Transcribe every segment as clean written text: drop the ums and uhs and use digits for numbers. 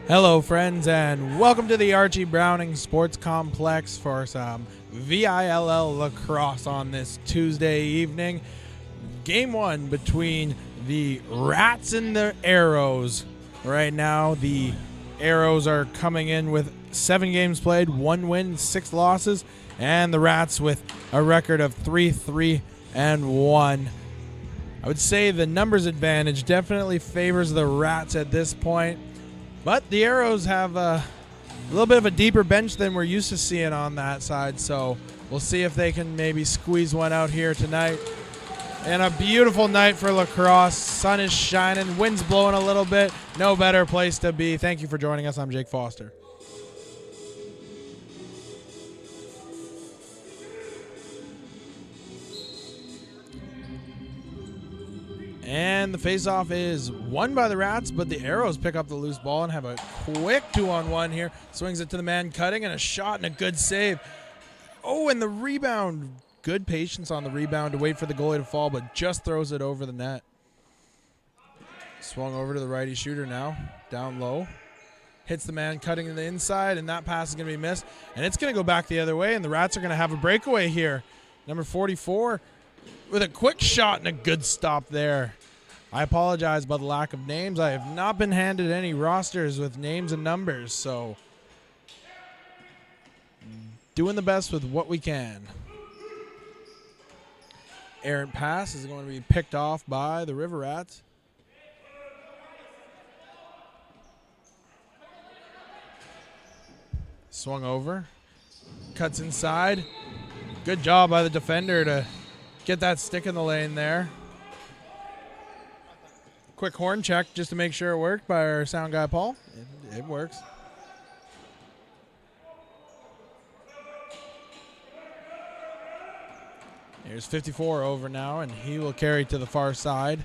Hello, friends, and welcome to the Archie Browning Sports Complex for some VILL lacrosse on this Tuesday evening. Game one between the Rats and the Arrows. Right now, the Arrows are coming in with 7 games played, 1 win, 6 losses, and the Rats with a record of 3-3-1. I would say the numbers advantage definitely favors the Rats at this point. But the Arrows have a little bit of a deeper bench than we're used to seeing on that side, so we'll see if they can maybe squeeze one out here tonight. And a beautiful night for lacrosse. Sun is shining, wind's blowing a little bit. No better place to be. Thank you for joining us. I'm Jake Foster. And the faceoff is won by the Rats, but the Arrows pick up the loose ball and have a quick 2-on-1 here. Swings it to the man cutting, and a shot and a good save. Oh, and the rebound. Good patience on the rebound to wait for the goalie to fall, but just throws it over the net. Swung over to the righty shooter now, down low. Hits the man cutting in the inside, and that pass is going to be missed. And it's going to go back the other way, and the Rats are going to have a breakaway here. Number 44 with a quick shot and a good stop there. I apologize about the lack of names. I have not been handed any rosters with names and numbers, so doing the best with what we can. Errant pass is going to be picked off by the River Rats. Swung over. Cuts inside. Good job by the defender to get that stick in the lane there. Quick horn check just to make sure it worked by our sound guy, Paul. It works. Here's 54 over now, and he will carry to the far side.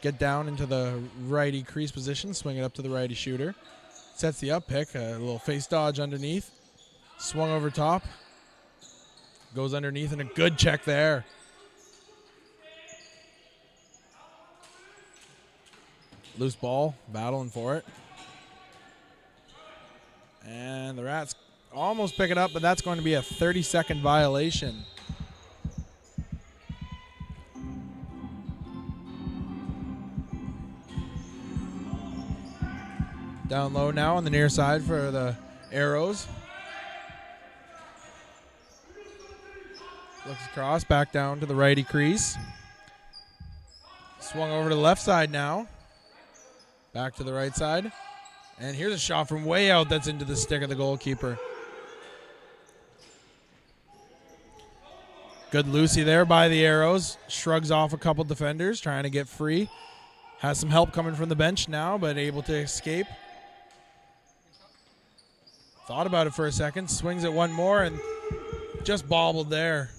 Get down into the righty crease position, swing it up to the righty shooter. Sets the up pick, a little face dodge underneath. Swung over top. Goes underneath, and a good check there. Loose ball, battling for it. And the Rats almost pick it up, but that's going to be a 30-second violation. Down low now on the near side for the Arrows. Looks across, back down to the righty crease. Swung over to the left side now. Back to the right side. And here's a shot from way out that's into the stick of the goalkeeper. Good loosey there by the Arrows. Shrugs off a couple defenders, trying to get free. Has some help coming from the bench now, but able to escape. Thought about it for a second. Swings it one more and just bobbled there.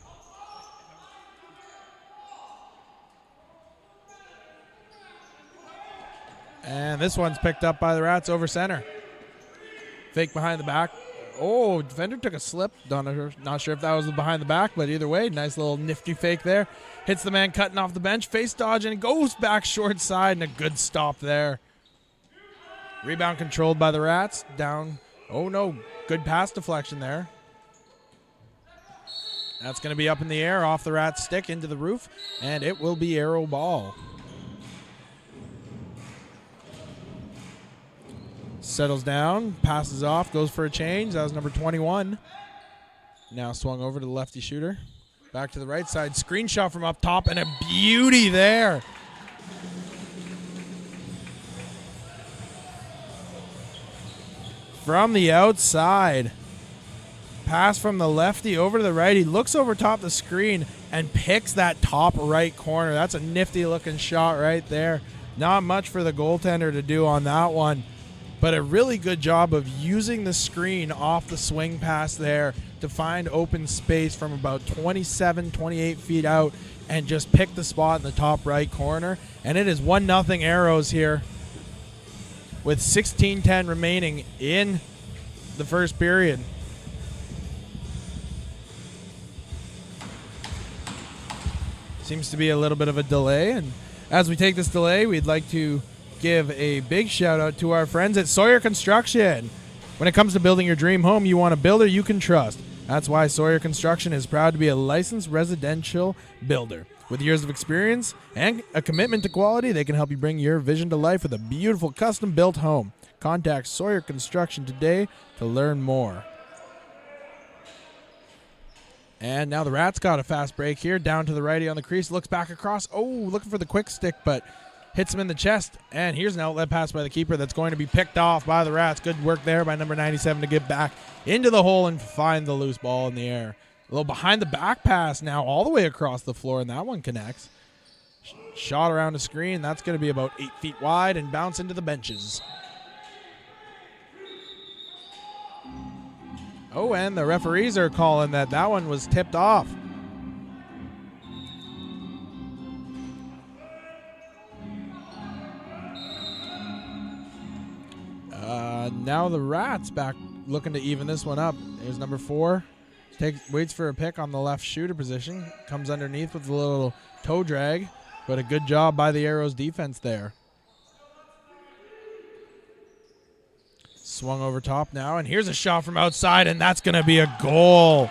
And this one's picked up by the Rats over center. Fake behind the back. Oh, defender took a slip. Not sure if that was behind the back, but either way, nice little nifty fake there. Hits the man cutting off the bench. Face dodge, and it goes back short side, and a good stop there. Rebound controlled by the Rats. Down. Oh, no. Good pass deflection there. That's going to be up in the air off the Rats' stick into the roof, and it will be Arrow ball. Settles down, passes off, goes for a change. That was number 21. Now swung over to the lefty shooter. Back to the right side. Screenshot from up top, and a beauty there. From the outside. Pass from the lefty over to the right. He looks over top the screen and picks that top right corner. That's a nifty looking shot right there. Not much for the goaltender to do on that one, but a really good job of using the screen off the swing pass there to find open space from about 27, 28 feet out and just pick the spot in the top right corner. And it is 1-0 Arrows here with 16:10 remaining in the first period. Seems to be a little bit of a delay, and as we take this delay, we'd like to give a big shout out to our friends at Sawyer Construction. When it comes to building your dream home, you want a builder you can trust. That's why Sawyer Construction is proud to be a licensed residential builder. With years of experience and a commitment to quality, they can help you bring your vision to life with a beautiful custom-built home. Contact Sawyer Construction today to learn more. And now the Rats got a fast break here. Down to the righty on the crease. Looks back across. Oh, looking for the quick stick, but hits him in the chest. And here's an outlet pass by the keeper that's going to be picked off by the Rats. Good work there by number 97 to get back into the hole and find the loose ball in the air. A little behind the back pass now all the way across the floor, and that one connects. Shot around the screen. That's going to be about 8 feet wide and bounce into the benches. Oh, and the referees are calling that one was tipped off. Now the Rats back looking to even this one up. There's number 4. Waits for a pick on the left shooter position. Comes underneath with a little toe drag, but a good job by the Arrows defense there. Swung over top now, and here's a shot from outside, and that's going to be a goal.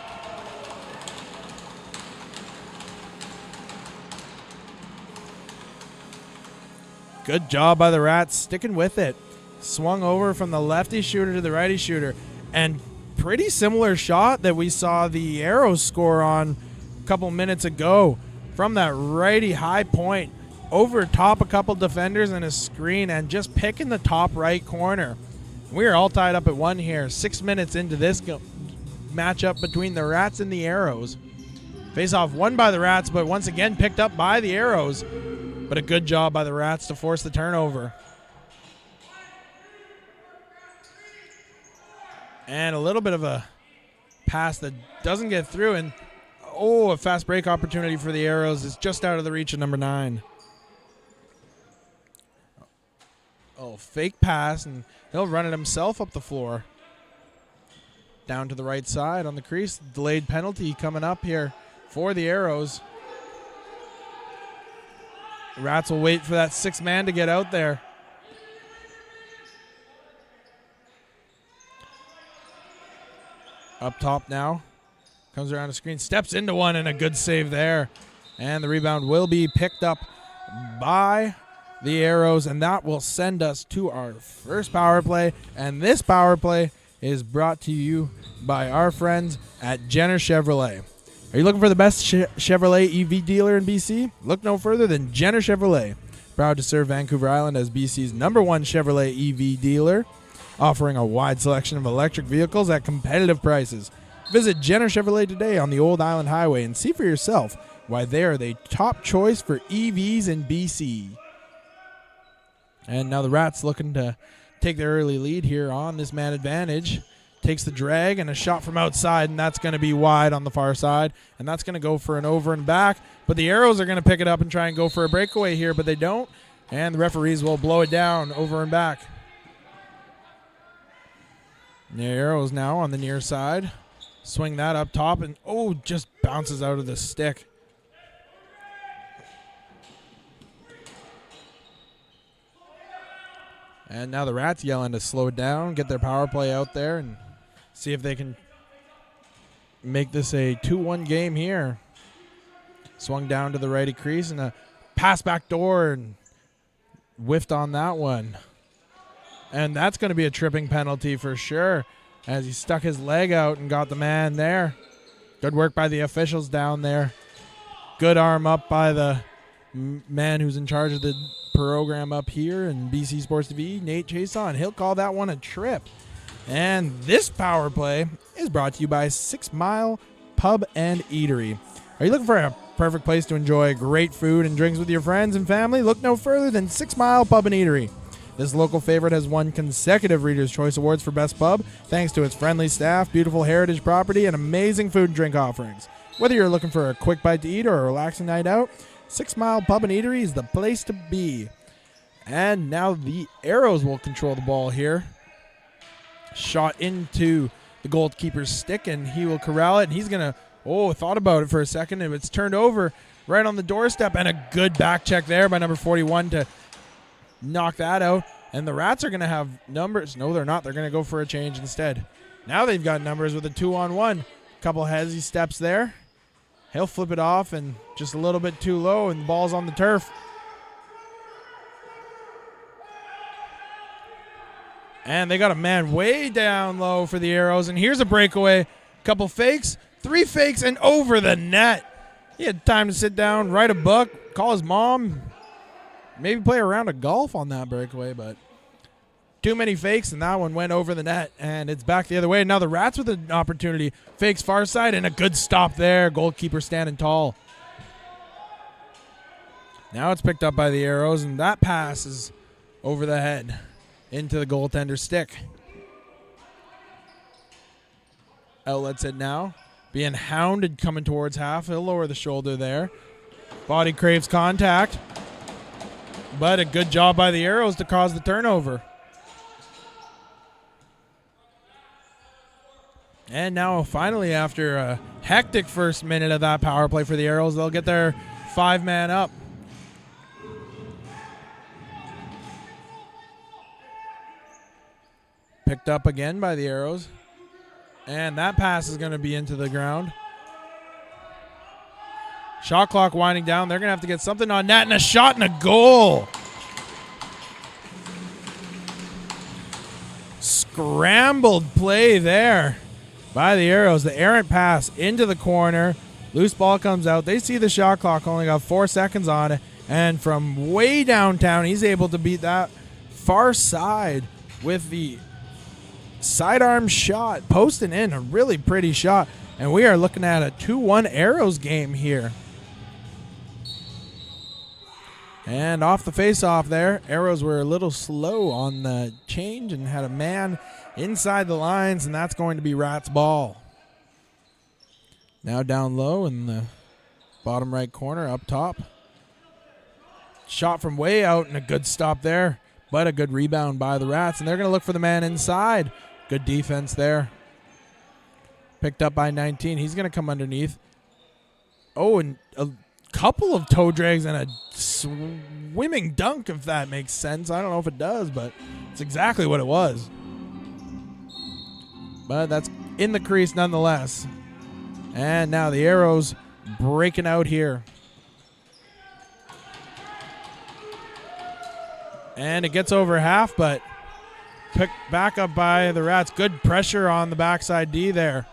Good job by the Rats sticking with it. Swung over from the lefty shooter to the righty shooter, and pretty similar shot that we saw the Arrows score on a couple minutes ago from that righty high point over top a couple defenders and a screen and just picking the top right corner. We're all tied up at 1 here. 6 minutes into this matchup between the Rats and the Arrows. Face off won by the Rats, but once again picked up by the Arrows. But a good job by the Rats to force the turnover. And a little bit of a pass that doesn't get through. And, a fast break opportunity for the Arrows is just out of the reach of number 9. Oh, fake pass, and he'll run it himself up the floor. Down to the right side on the crease. Delayed penalty coming up here for the Arrows. The Rats will wait for that 6th man to get out there. Up top now. Comes around the screen. Steps into one, and a good save there. And the rebound will be picked up by the Arrows, and that will send us to our first power play. And this power play is brought to you by our friends at Jenner Chevrolet. Are you looking for the best Chevrolet EV dealer in BC? Look no further than Jenner Chevrolet. Proud to serve Vancouver Island as BC's #1 Chevrolet EV dealer, offering a wide selection of electric vehicles at competitive prices. Visit Jenner Chevrolet today on the Old Island Highway and see for yourself why they are the top choice for EVs in BC. And now the Rats looking to take their early lead here on this man advantage. Takes the drag and a shot from outside, and that's going to be wide on the far side. And that's going to go for an over and back. But the Arrows are going to pick it up and try and go for a breakaway here, but they don't. And the referees will blow it down over and back. The Arrows now on the near side. Swing that up top, and just bounces out of the stick. And now the Rats yelling to slow it down, get their power play out there, and see if they can make this a 2-1 game here. Swung down to the righty crease, and a pass back door, and whiffed on that one. And that's going to be a tripping penalty for sure, as he stuck his leg out and got the man there. Good work by the officials down there. Good arm up by the man who's in charge of the program up here in BC Sports TV, Nate Chason. He'll call that one a trip. And this power play is brought to you by 6 Mile Pub and Eatery. Are you looking for a perfect place to enjoy great food and drinks with your friends and family? Look no further than 6 Mile Pub and Eatery. This local favorite has won consecutive Reader's Choice Awards for Best Pub, thanks to its friendly staff, beautiful heritage property, and amazing food and drink offerings. Whether you're looking for a quick bite to eat or a relaxing night out, 6 Mile Pub and Eatery is the place to be. And now the Arrows will control the ball here. Shot into the goalkeeper's stick, and he will corral it, and he's going to, thought about it for a second, and it's turned over right on the doorstep, and a good back check there by number 41 to knock that out. And the Rats are going to have numbers. No, they're not. They're going to go for a change instead. Now they've got numbers with a 2-on-1. Couple hezzy steps there. He'll flip it off and just a little bit too low, and the ball's on the turf. And they got a man way down low for the Arrows. And here's a breakaway. Couple fakes, 3 fakes, and over the net. He had time to sit down, write a book, call his mom, maybe play a round of golf on that breakaway, but too many fakes, and that one went over the net, and it's back the other way. Now the Rats with an opportunity. Fakes far side, and a good stop there. Goalkeeper standing tall. Now it's picked up by the Arrows, and that pass is over the head into the goaltender's stick. Outlets it now. Being hounded coming towards half. He'll lower the shoulder there. Body craves contact. But a good job by the Arrows to cause the turnover. And now finally, after a hectic first minute of that power play for the Arrows, they'll get their 5-man up. Picked up again by the Arrows. And that pass is going to be into the ground. Shot clock winding down. They're going to have to get something on net, and a shot and a goal. Scrambled play there by the Arrows. The errant pass into the corner. Loose ball comes out. They see the shot clock only got 4 seconds on it. And from way downtown, he's able to beat that far side with the sidearm shot, posting in a really pretty shot, and we are looking at a 2-1 Arrows game here. And off the face-off there, Arrows were a little slow on the change and had a man inside the lines, and that's going to be Rats' ball. Now down low in the bottom right corner, up top. Shot from way out, and a good stop there, but a good rebound by the Rats, and they're going to look for the man inside. Good defense there. Picked up by 19. He's going to come underneath. Oh, and a couple of toe drags and a swimming dunk, if that makes sense. I don't know if it does, but it's exactly what it was. But that's in the crease nonetheless. And now the Arrows breaking out here. And it gets over half, but picked back up by the Rats. Good pressure on the backside D there.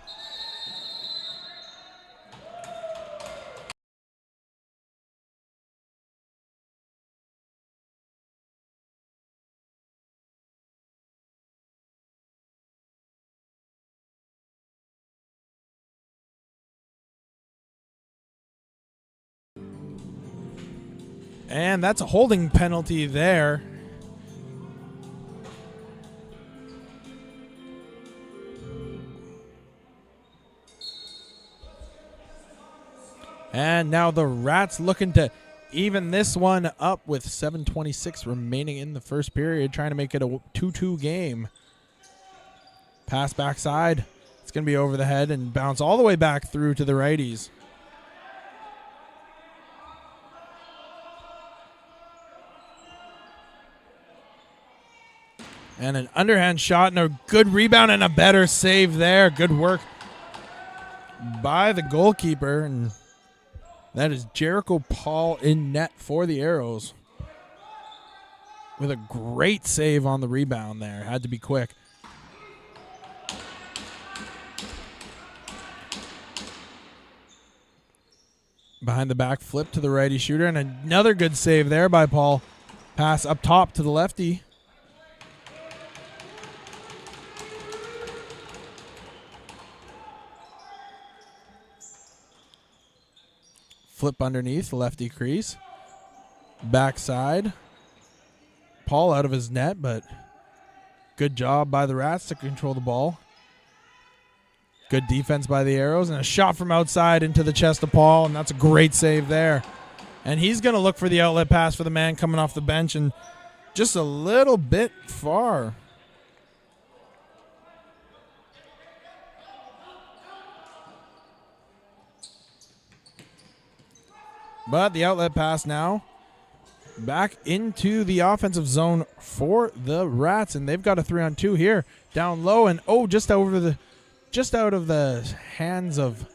And that's a holding penalty there. And now the Rats looking to even this one up with 7:26 remaining in the first period, trying to make it a 2-2 game. Pass backside. It's going to be over the head and bounce all the way back through to the righties. And an underhand shot and a good rebound and a better save there. Good work by the goalkeeper. And that is Jericho Paul in net for the Arrows with a great save on the rebound there. Had to be quick. Behind the back flip to the righty shooter, and another good save there by Paul. Pass up top to the lefty. Flip underneath, lefty crease. Backside. Paul out of his net, but good job by the Rats to control the ball. Good defense by the Arrows, and a shot from outside into the chest of Paul, and that's a great save there. And he's going to look for the outlet pass for the man coming off the bench, and just a little bit far. But the outlet pass now back into the offensive zone for the Rats, and they've got a 3-on-2 here, down low, and just out of the hands of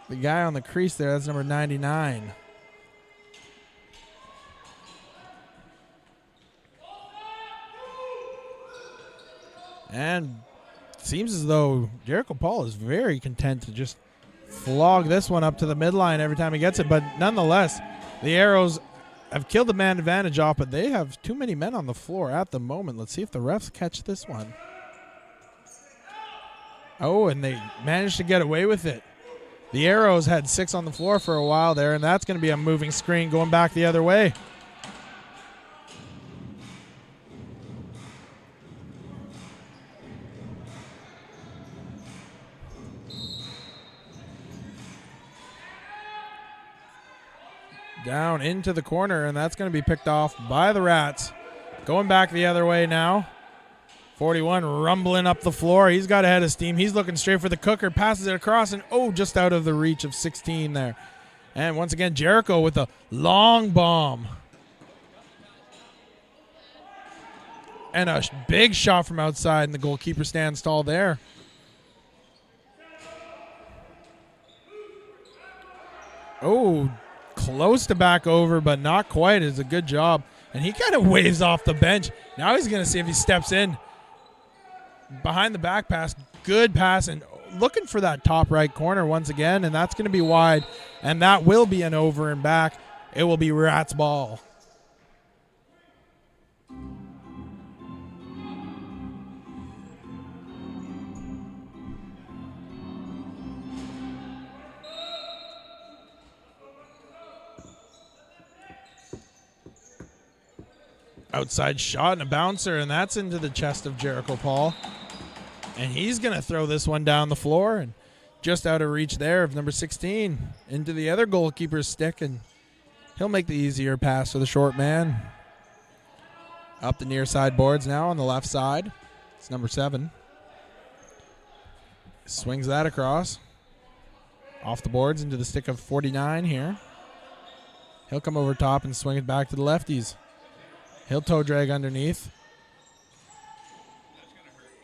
the guy on the crease there. That's number 99. And seems as though Jericho Paul is very content to just flog this one up to the midline every time he gets it. But nonetheless, the Arrows have killed the man advantage off, but they have too many men on the floor at the moment. Let's see if the refs catch this one. Oh, and they managed to get away with it. The Arrows had 6 on the floor for a while there, and that's going to be a moving screen going back the other way. Down into the corner, and that's going to be picked off by the Rats. Going back the other way now. 41 rumbling up the floor. He's got a head of steam. He's looking straight for the cooker. Passes it across, and just out of the reach of 16 there. And once again, Jericho with a long bomb. And a big shot from outside, and the goalkeeper stands tall there. Close to back over, but not quite. It's a good job. And he kind of waves off the bench. Now he's going to see if he steps in. Behind the back pass. Good pass, and looking for that top right corner once again, and that's going to be wide. And that will be an over and back. It will be Rats ball. Outside shot and a bouncer, and that's into the chest of Jericho Paul. And he's going to throw this one down the floor, and just out of reach there of number 16 into the other goalkeeper's stick, and he'll make the easier pass to the short man. Up the near side boards now on the left side. It's number 7. Swings that across. Off the boards into the stick of 49 here. He'll come over top and swing it back to the lefties. He'll toe drag underneath.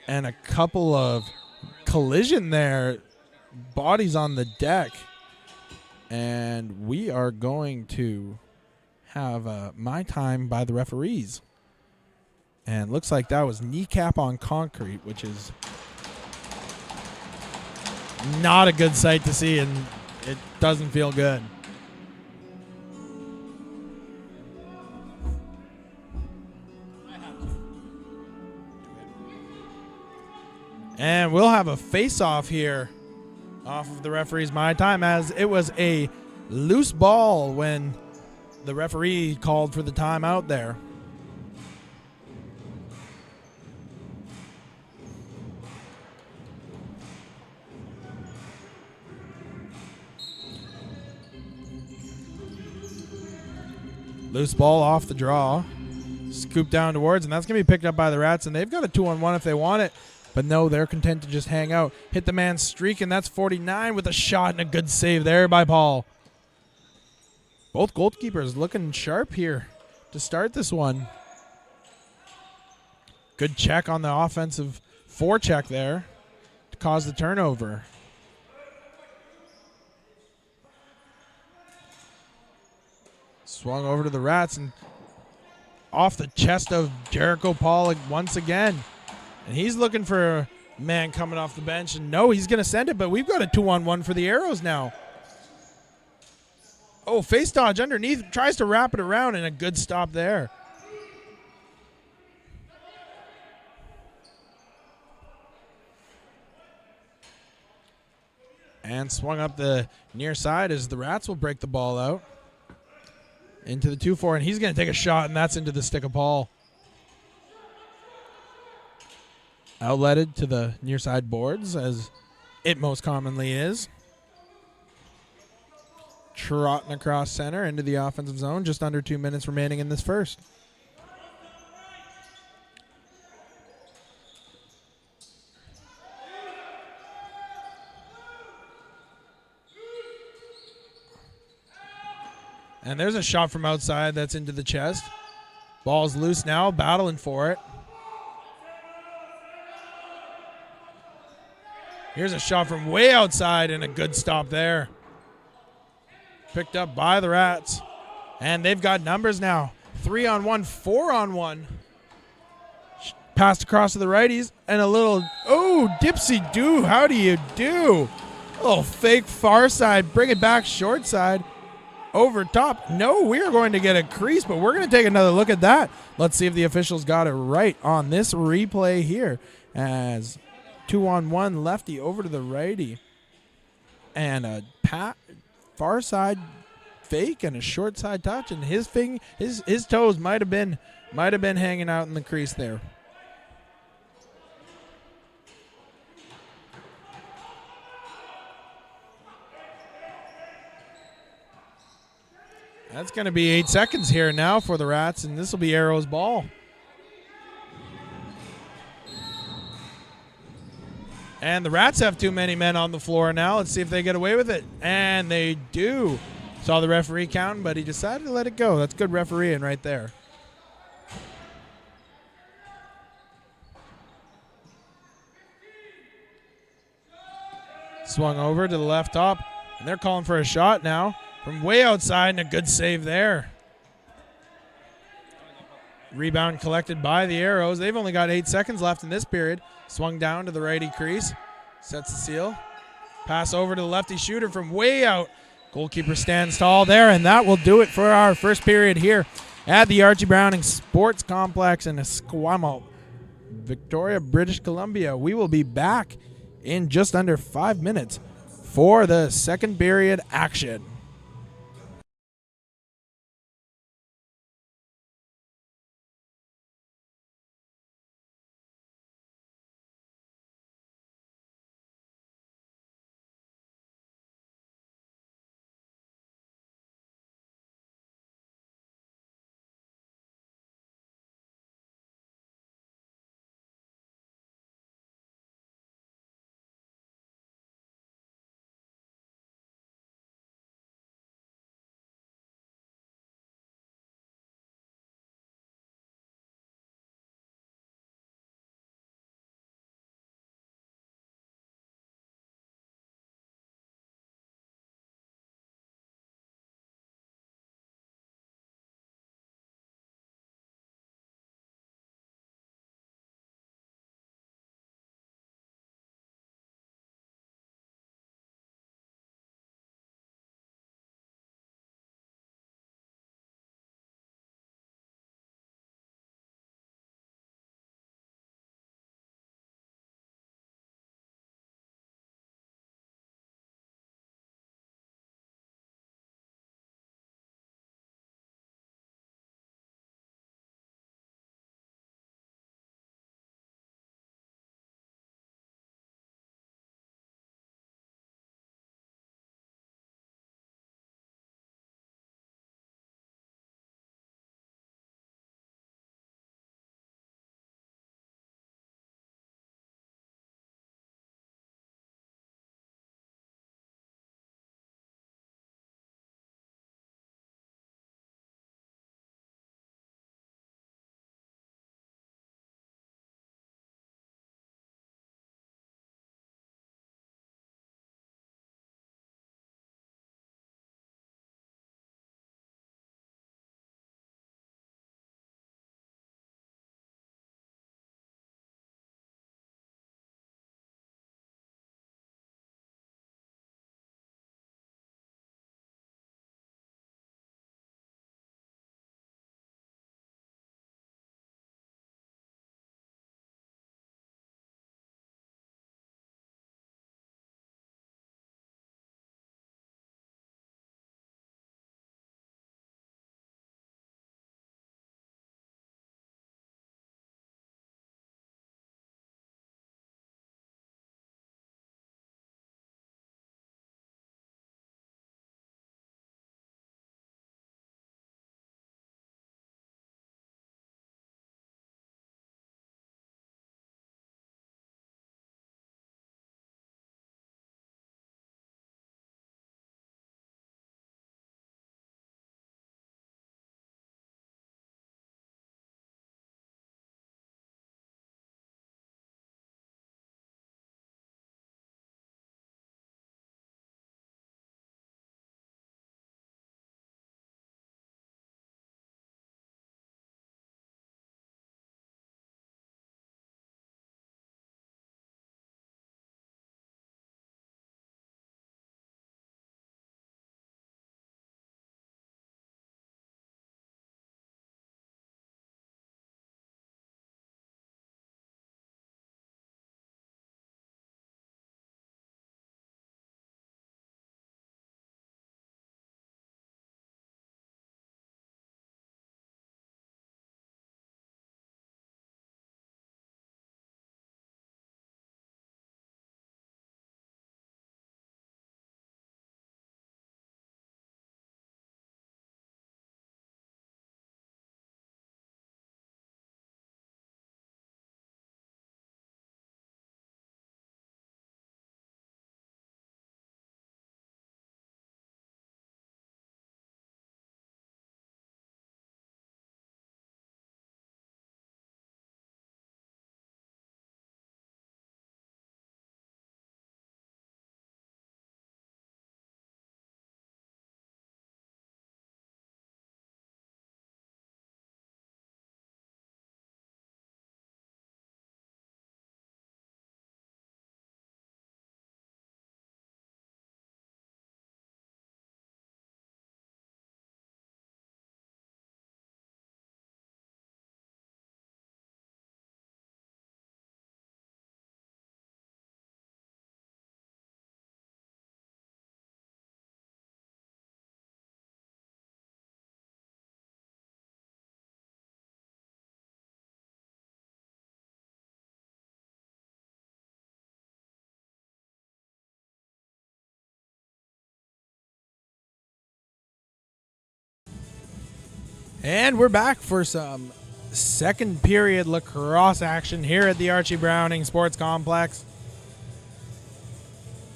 And a couple of collision there. Bodies on the deck. And we are going to have my time by the referees. And looks like that was kneecap on concrete, which is not a good sight to see, and it doesn't feel good. And we'll have a face-off here off of the referee's my time, as it was a loose ball when the referee called for the timeout there. Loose ball off the draw. Scoop down towards, and that's going to be picked up by the Rats, and they've got a 2-on-1 if they want it. But no, they're content to just hang out. Hit the man streak, and that's 49 with a shot and a good save there by Paul. Both goalkeepers looking sharp here to start this one. Good check on the offensive forecheck there to cause the turnover. Swung over to the Rats and off the chest of Jericho Paul once again. And he's looking for a man coming off the bench. And no, he's going to send it, but we've got a 2-on-1 for the Arrows now. Oh, face dodge underneath. Tries to wrap it around, and a good stop there. And swung up the near side as the Rats will break the ball out. Into the 2-4, and he's going to take a shot, and that's into the stick of Paul. Outletted to the near side boards, as it most commonly is. Trotting across center into the offensive zone. Just under 2 minutes remaining in this first. And there's a shot from outside that's into the chest. Ball's loose now, battling for it. Here's a shot from way outside and a good stop there. Picked up by the Rats. And they've got numbers now. 3-on-1, 4-on-1. Passed across to the righties and a little, dipsy-do. How do you do? A little fake far side. Bring it back short side. Over top. No, we are going to get a crease, but we're going to take another look at that. Let's see if the officials got it right on this replay here. As 2-on-1 lefty over to the righty. And a far side fake and a short side touch, and his toes might have been hanging out in the crease there. That's going to be 8 seconds here now for the Rats, and this will be Arrow's ball. And the Rats have too many men on the floor now. Let's see if they get away with it. And they do. Saw the referee counting, but he decided to let it go. That's good refereeing right there. Swung over to the left top, and they're calling for a shot now from way outside, and a good save there. Rebound collected by the Arrows. They've only got 8 seconds left in this period. Swung down to the righty crease. Sets the seal. Pass over to the lefty shooter from way out. Goalkeeper stands tall there, and that will do it for our first period here at the Archie Browning Sports Complex in Esquimalt, Victoria, British Columbia. We will be back in just under 5 minutes for the second period action. And we're back for some second period lacrosse action here at the Archie Browning Sports Complex.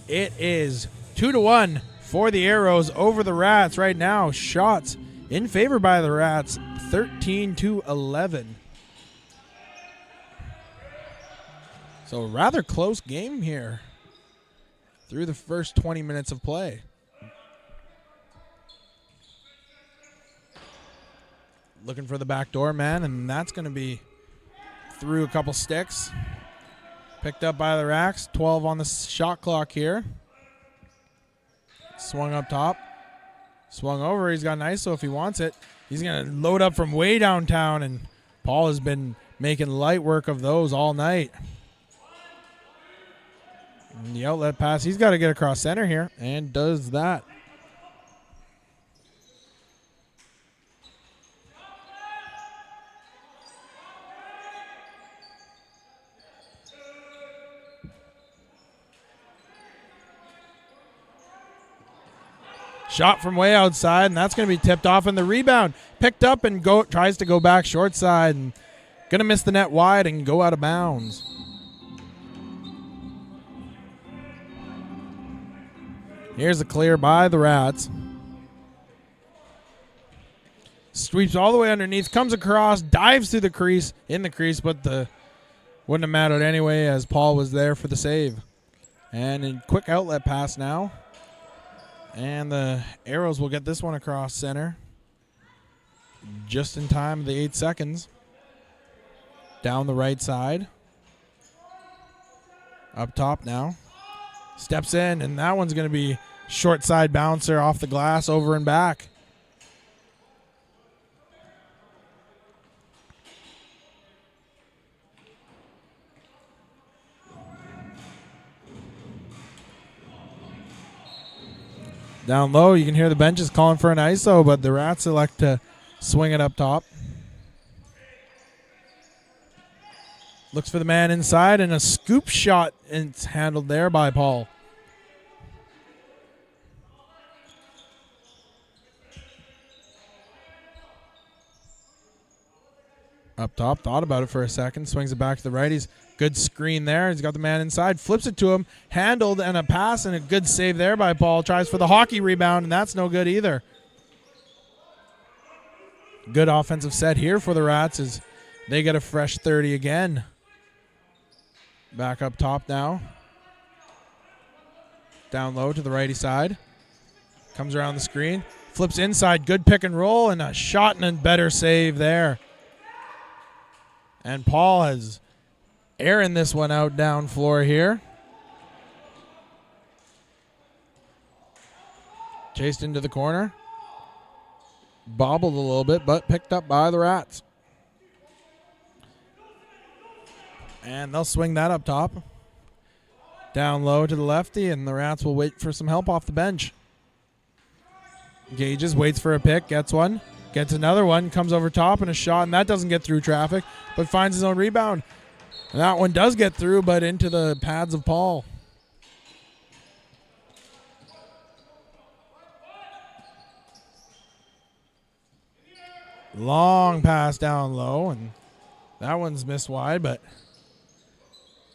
It is 2-1 for the Arrows over the Rats right now. Shots in favor by the Rats, 13-11. So a rather close game here through the first 20 minutes of play. Looking for the backdoor man, and that's going to be through a couple sticks. Picked up by the Rats. 12 on the shot clock here. Swung up top. Swung over. He's got an ISO if he wants it. He's going to load up from way downtown, and Paul has been making light work of those all night. And the outlet pass. He's got to get across center here, and does that. Shot from way outside, and that's going to be tipped off, and the rebound picked up and tries to go back short side, and going to miss the net wide and go out of bounds. Here's a clear by the Rats. Sweeps all the way underneath, comes across, dives through the crease, but wouldn't have mattered anyway as Paul was there for the save. And a quick outlet pass now. And the Arrows will get this one across center. Just in time, the 8 seconds. Down the right side. Up top now. Steps in, and that one's going to be short side bouncer off the glass, over and back. Down low, you can hear the benches calling for an ISO, but the Rats elect to swing it up top. Looks for the man inside, and a scoop shot, and it's handled there by Paul. Up top, thought about it for a second, swings it back to the righties. Good screen there. He's got the man inside, flips it to him, handled, and a pass, and a good save there by Paul. Tries for the hockey rebound, and that's no good either. Good offensive set here for the Rats as they get a fresh 30 again. Back up top now. Down low to the righty side. Comes around the screen. Flips inside. Good pick and roll, and a shot and a better save there. And Paul has airing this one out down floor here. Chased into the corner. Bobbled a little bit, but picked up by the Rats. And they'll swing that up top. Down low to the lefty, and the Rats will wait for some help off the bench. Gauges, waits for a pick, gets one. Gets another one, comes over top and a shot, and that doesn't get through traffic, but finds his own rebound. And that one does get through, but into the pads of Paul. Long pass down low, and that one's missed wide, but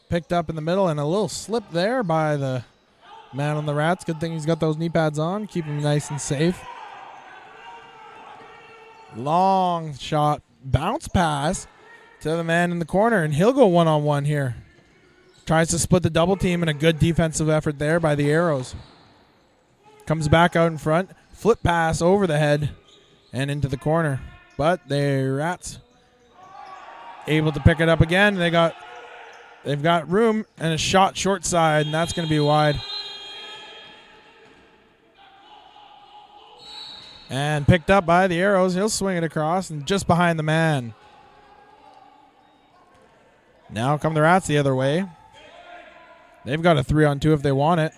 picked up in the middle, and a little slip there by the man on the Rats. Good thing he's got those knee pads on, keep him nice and safe. Long shot, bounce pass to the man in the corner, and he'll go one-on-one here. Tries to split the double team, and a good defensive effort there by the Arrows. Comes back out in front, flip pass over the head and into the corner. But the Rats able to pick it up again. They've got room and a shot short side, and that's going to be wide. And picked up by the Arrows. He'll swing it across and just behind the man. Now come the Rats the other way. They've got a 3-on-2 if they want it.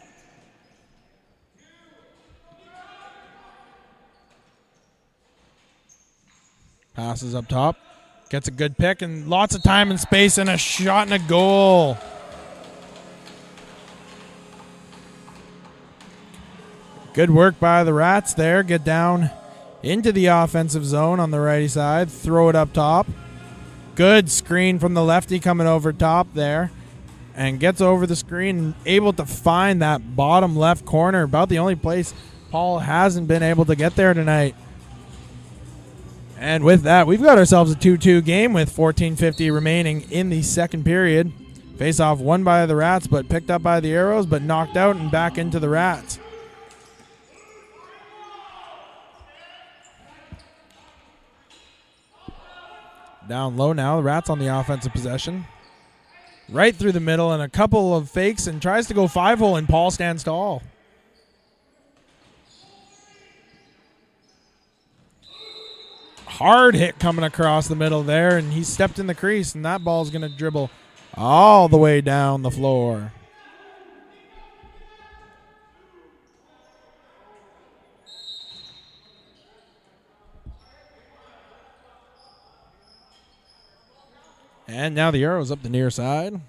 Passes up top. Gets a good pick and lots of time and space and a shot and a goal. Good work by the Rats there. Get down into the offensive zone on the righty side. Throw it up top. Good screen from the lefty coming over top there. And gets over the screen, able to find that bottom left corner. About the only place Paul hasn't been able to get there tonight. And with that, we've got ourselves a 2-2 game with 14:50 remaining in the second period. Face-off won by the Rats, but picked up by the Arrows, but knocked out and back into the Rats. Down low now, the Rats on the offensive possession. Right through the middle and a couple of fakes and tries to go 5-hole, and Paul stands tall. Hard hit coming across the middle there, and he stepped in the crease, and that ball's going to dribble all the way down the floor. And now the Arrows up the near side.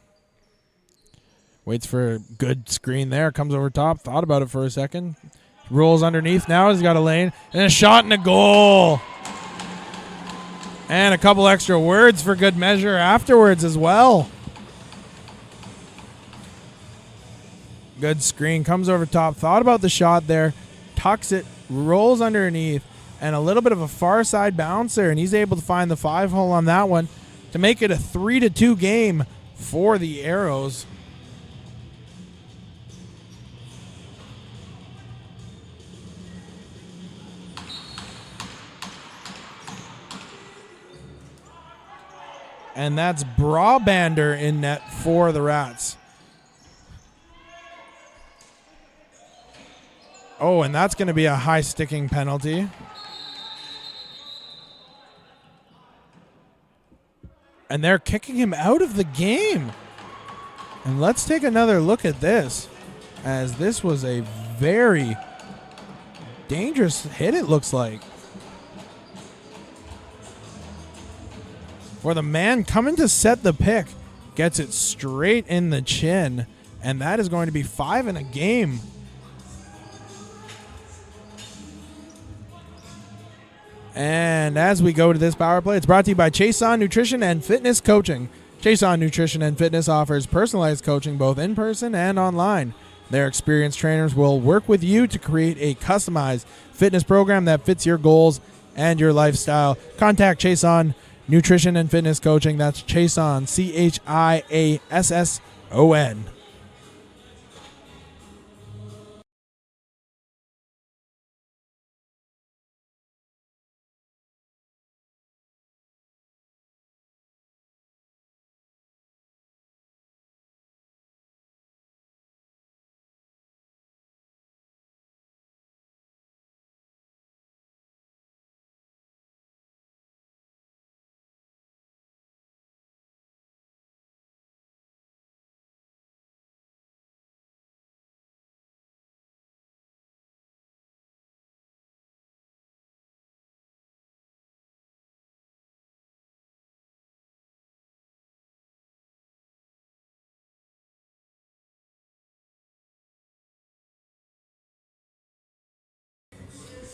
Waits for a good screen there. Comes over top. Thought about it for a second. Rolls underneath now. He's got a lane. And a shot and a goal. And a couple extra words for good measure afterwards as well. Good screen. Comes over top. Thought about the shot there. Tucks it. Rolls underneath. And a little bit of a far side bouncer. And he's able to find the 5-hole on that one to make it a 3-2 game for the Arrows. And that's Brabander in net for the Rats. Oh, and that's going to be a high sticking penalty. And they're kicking him out of the game. And let's take another look at this, as this was a very dangerous hit, it looks like. For the man coming to set the pick, gets it straight in the chin, and that is going to be 5 in a game. And as we go to this power play, it's brought to you by Cowichan Nutrition and Fitness Coaching. Cowichan Nutrition and Fitness offers personalized coaching both in person and online. Their experienced trainers will work with you to create a customized fitness program that fits your goals and your lifestyle. Contact Cowichan Nutrition and Fitness Coaching. That's Cowichan, Chiasson.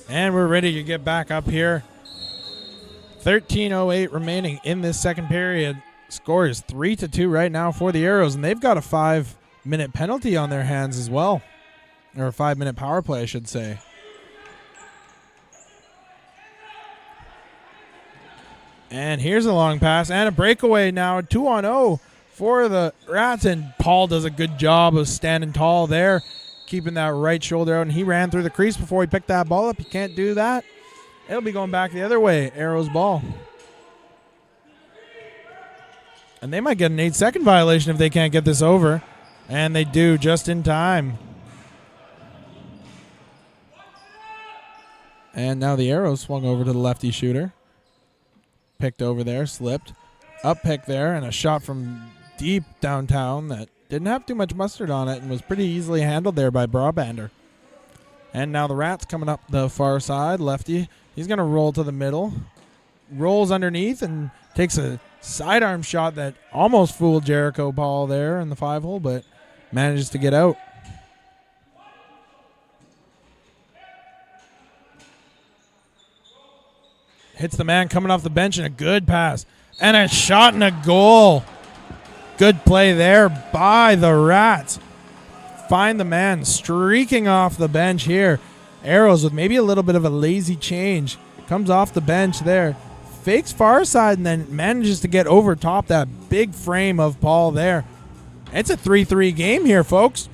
And we're ready to get back up here. 13:08 remaining in this second period. Score is 3-2 right now for the Arrows, and they've got a 5-minute penalty on their hands as well. Or a 5-minute power play, I should say. And here's a long pass and a breakaway now. 2-0 for the Rats, and Paul does a good job of standing tall there, keeping that right shoulder out, and he ran through the crease before he picked that ball up. You can't do that. It'll be going back the other way. Arrows ball. And they might get an 8-second violation if they can't get this over. And they do just in time. And now the Arrows swung over to the lefty shooter. Picked over there, slipped. Up pick there, and a shot from deep downtown that didn't have too much mustard on it and was pretty easily handled there by Brabander. And now the Rats coming up the far side. Lefty, he's going to roll to the middle. Rolls underneath and takes a sidearm shot that almost fooled Jericho Paul there in the 5-hole, but manages to get out. Hits the man coming off the bench, and a good pass. And a shot and a goal. Good play there by the Rats. Find the man streaking off the bench here. Arrows with maybe a little bit of a lazy change. Comes off the bench there. Fakes far side and then manages to get over top that big frame of Paul there. It's a 3-3 game here, folks.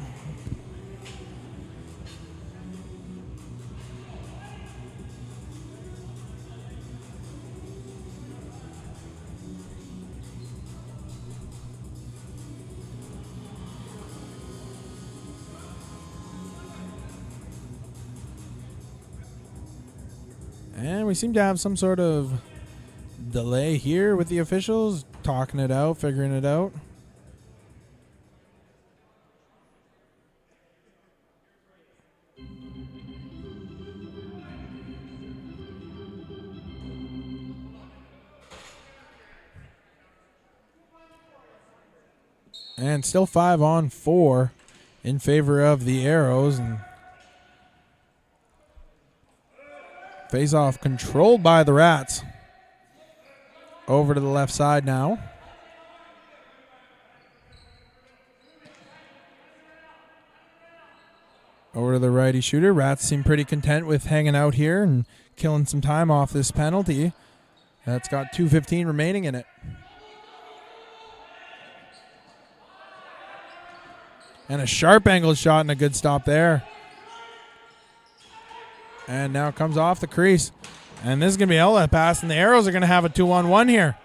And we seem to have some sort of delay here with the officials, talking it out, figuring it out. And still 5-on-4 in favor of the Arrows. And face-off controlled by the Rats. Over to the left side now. Over to the righty shooter. Rats seem pretty content with hanging out here and killing some time off this penalty. That's got 2:15 remaining in it. And a sharp angled shot and a good stop there. And now comes off the crease. And this is going to be an outlet pass, and the Arrows are going to have a 2-on-1 here.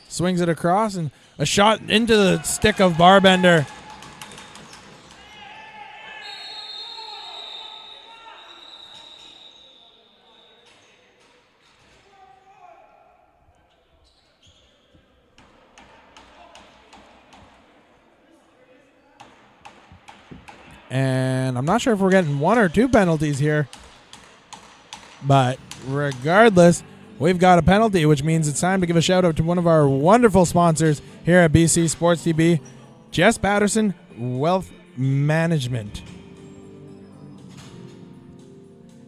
Swings it across, and a shot into the stick of Barbender. And I'm not sure if we're getting 1 or 2 penalties here. But regardless, we've got a penalty, which means it's time to give a shout out to one of our wonderful sponsors here at BC Sports TV, Jess Patterson Wealth Management.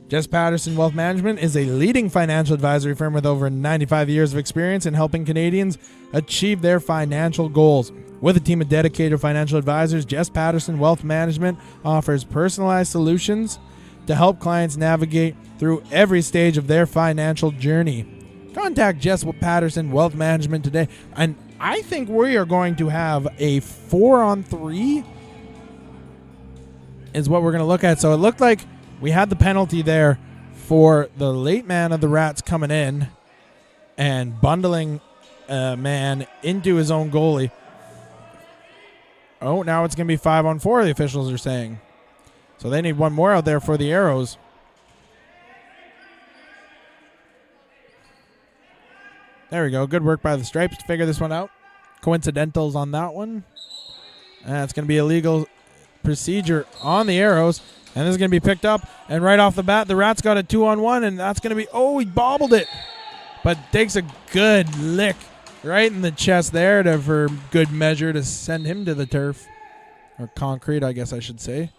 Jess Patterson Wealth Management is a leading financial advisory firm with over 95 years of experience in helping Canadians achieve their financial goals. With a team of dedicated financial advisors, Jess Patterson Wealth Management offers personalized solutions to help clients navigate through every stage of their financial journey. Contact Jess Patterson Wealth Management today. And I think we are going to have a 4-on-3 is what we're going to look at. So it looked like we had the penalty there for the late man of the Rats coming in and bundling a man into his own goalie. Oh, now it's going to be 5-on-4, the officials are saying. So they need one more out there for the Arrows. There we go. Good work by the Stripes to figure this one out. Coincidentals on that one. And it's going to be a legal procedure on the Arrows. And this is going to be picked up. And right off the bat, the Rats got a 2-on-1. And that's going to be... Oh, he bobbled it. But takes a good lick right in the chest there for good measure to send him to the turf. Or concrete, I guess I should say.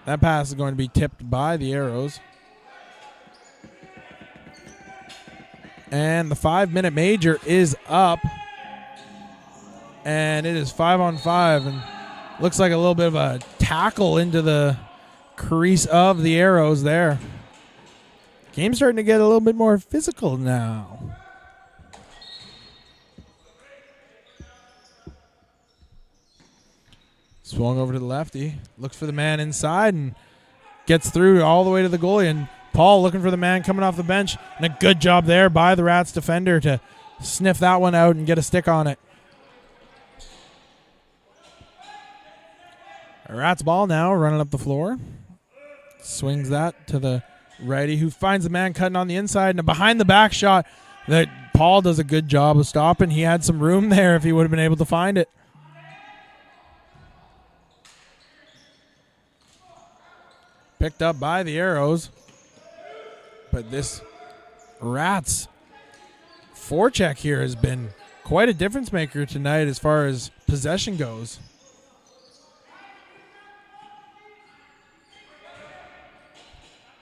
That pass is going to be tipped by the Arrows. And the 5-minute major is up. And it is 5-on-5. And looks like a little bit of a tackle into the crease of the Arrows there. Game's starting to get a little bit more physical now. Swung over to the lefty. Looks for the man inside and gets through all the way to the goalie. And Paul looking for the man coming off the bench. And a good job there by the Rats defender to sniff that one out and get a stick on it. A Rats ball now running up the floor. Swings that to the righty who finds the man cutting on the inside. And a behind the back shot that Paul does a good job of stopping. He had some room there if he would have been able to find it. Picked up by the Arrows. But this Rats forecheck here has been quite a difference maker tonight as far as possession goes.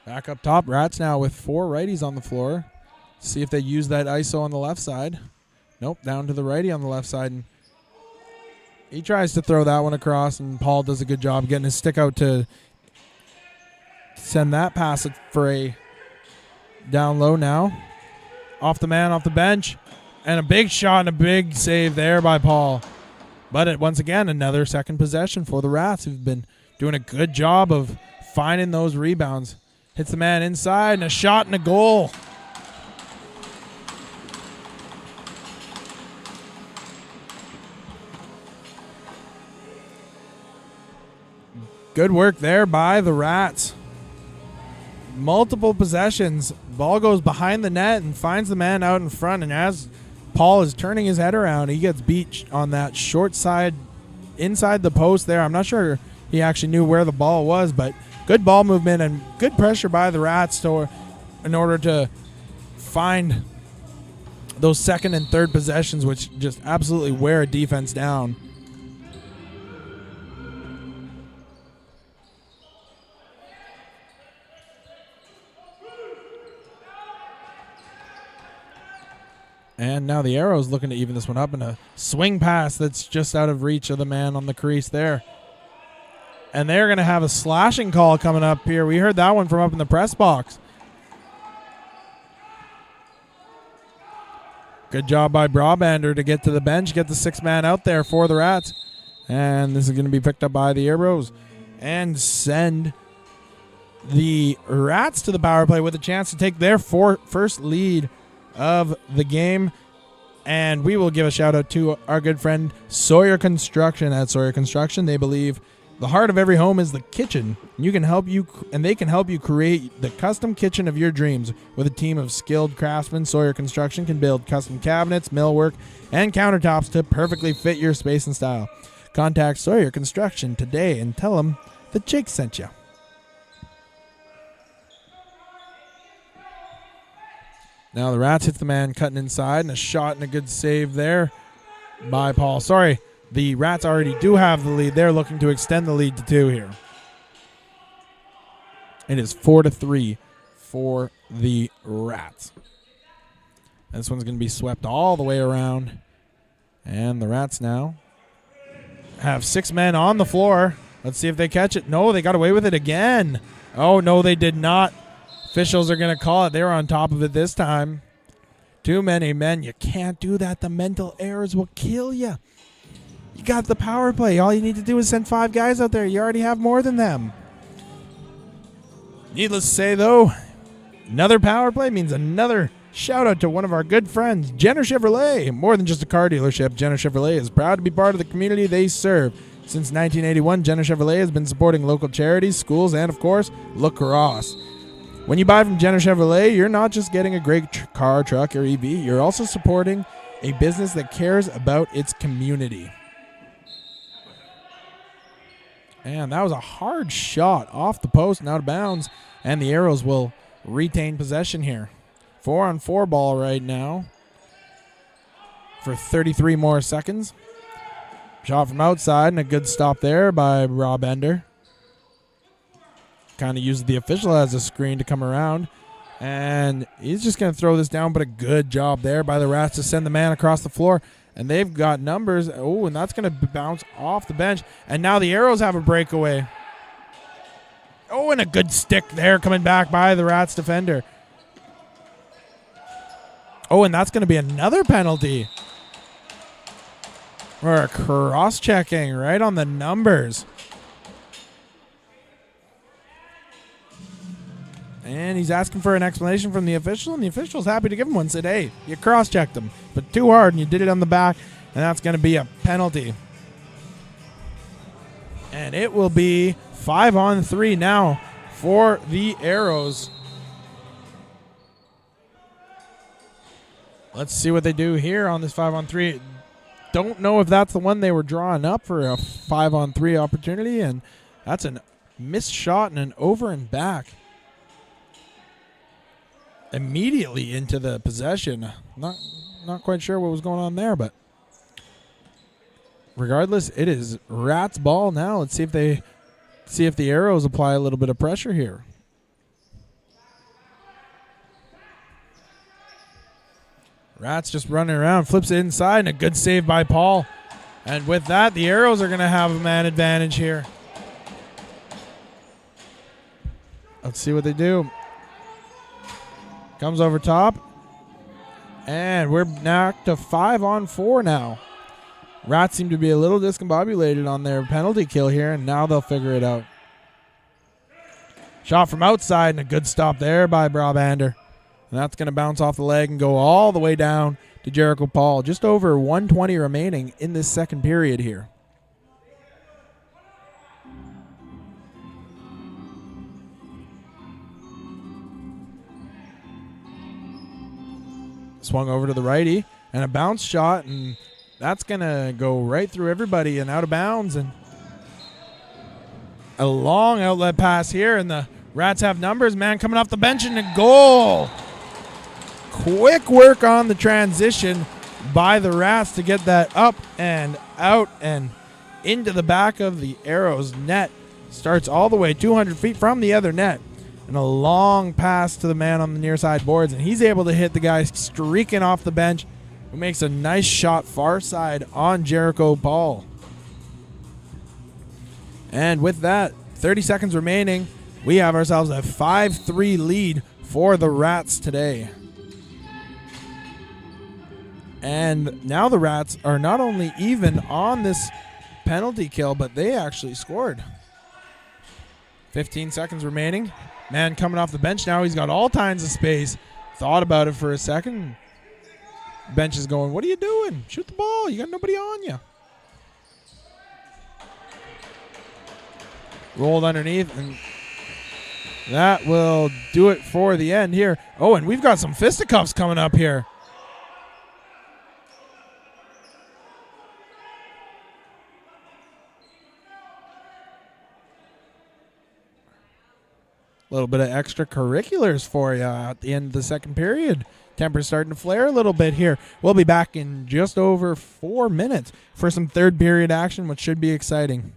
Back up top, Rats now with 4 righties on the floor. See if they use that ISO on the left side. Nope, down to the righty on the left side. And he tries to throw that one across, and Paul does a good job getting his stick out to send that pass for a down low now. Off the man, off the bench. And a big shot and a big save there by Paul. But once again, another second possession for the Rats, who've been doing a good job of finding those rebounds. Hits the man inside, and a shot and a goal. Good work there by the Rats. Multiple possessions. Ball goes behind the net and finds the man out in front. And as Paul is turning his head around, he gets beat on that short side inside the post there. I'm not sure he actually knew where the ball was, but good ball movement and good pressure by the Rats in order to find those second and third possessions, which just absolutely wear a defense down. And now the Arrows looking to even this one up in a swing pass that's just out of reach of the man on the crease there. And they're going to have a slashing call coming up here. We heard that one from up in the press box. Good job by Brabander to get to the bench, get the 6-man out there for the Rats. And this is going to be picked up by the Arrows and send the Rats to the power play with a chance to take their first lead of the game. And we will give a shout out to our good friend Sawyer Construction. At Sawyer Construction, they believe the heart of every home is the kitchen. They can help you create the custom kitchen of your dreams. With a team of skilled craftsmen, Sawyer Construction can build custom cabinets, millwork, and countertops to perfectly fit your space and style. Contact Sawyer Construction today and tell them that Jake sent you. Now the Rats hits the man cutting inside, and a shot and a good save there by Paul. Sorry, the Rats already do have the lead. They're looking to extend the lead to 2 here. It is 4-3 for the Rats. And this one's going to be swept all the way around. And the Rats now have 6 men on the floor. Let's see if they catch it. No, they got away with it again. Oh, no, they did not. Officials are going to call it. They were on top of it this time. Too many men. You can't do that. The mental errors will kill you. You got the power play. All you need to do is send 5 guys out there. You already have more than them. Needless to say, though, another power play means another shout out to one of our good friends, Jenner Chevrolet. More than just a car dealership, Jenner Chevrolet is proud to be part of the community they serve. Since 1981, Jenner Chevrolet has been supporting local charities, schools, and, of course, lacrosse. When you buy from Jenner Chevrolet, you're not just getting a great car, truck, or EV. You're also supporting a business that cares about its community. And that was a hard shot off the post and out of bounds. And the Arrows will retain possession here. 4-on-4 ball right now for 33 more seconds. Shot from outside and a good stop there by Rob Ender. Kind of uses the official as a screen to come around. And he's just going to throw this down, but a good job there by the Rats to send the man across the floor. And they've got numbers. Oh, and that's going to bounce off the bench. And now the Arrows have a breakaway. Oh, and a good stick there coming back by the Rats defender. Oh, and that's going to be another penalty. We're cross-checking right on the numbers. And he's asking for an explanation from the official, and the official's happy to give him one. Said, hey, you cross-checked him, but too hard, and you did it on the back, and that's going to be a penalty. And it will be 5-on-3 now for the Arrows. Let's see what they do here on this 5-on-3. Don't know if that's the one they were drawing up for a 5-on-3 opportunity, and that's a missed shot and an over and back. Immediately into the possession. Not quite sure what was going on there, but regardless, it is Rats ball now. Let's see if the Arrows apply a little bit of pressure here. Rats just running around, flips it inside, and a good save by Paul. And with that, the Arrows are going to have a man advantage here. Let's see what they do. Comes over top. And we're knocked to 5-on-4 now. Rats seem to be a little discombobulated on their penalty kill here, and now they'll figure it out. Shot from outside, and a good stop there by Brabander. And that's going to bounce off the leg and go all the way down to Jericho Paul. Just over 1:20 remaining in this second period here. Swung over to the righty, and a bounce shot, and that's going to go right through everybody and out of bounds. And a long outlet pass here, and the Rats have numbers. Man coming off the bench, and a goal. Quick work on the transition by the Rats to get that up and out and into the back of the Arrows net. Starts all the way 200 feet from the other net. And a long pass to the man on the near side boards, and he's able to hit the guy streaking off the bench, who makes a nice shot far side on Jericho Paul. And with that, 30 seconds remaining, we have ourselves a 5-3 lead for the Rats today. And now the Rats are not only even on this penalty kill, but they actually scored. 15 seconds remaining. Man coming off the bench now. He's got all kinds of space. Thought about it for a second. Bench is going, what are you doing? Shoot the ball. You got nobody on you. Rolled underneath, and that will do it for the end here. Oh, and we've got some fisticuffs coming up here. A little bit of extracurriculars for you at the end of the second period. Temper's starting to flare a little bit here. We'll be back in just over 4 minutes for some third period action, which should be exciting.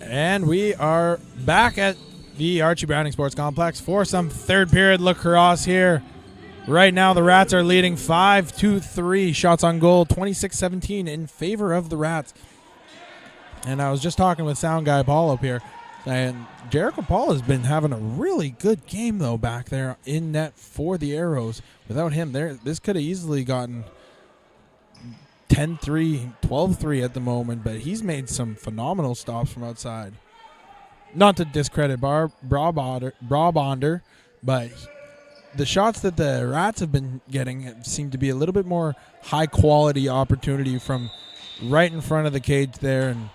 And we are back at the Archie Browning Sports Complex for some third period lacrosse here. Right now, the Rats are leading 5-3 shots on goal, 26-17 in favor of the Rats. And I was just talking with sound guy Paul up here, and Jericho Paul has been having a really good game, though, back there in net for the Arrows. Without him, this could have easily gotten 10-3, 12-3 at the moment, but he's made some phenomenal stops from outside. Not to discredit Brabonder, but the shots that the Rats have been getting seem to be a little bit more high-quality opportunity from right in front of the cage there, and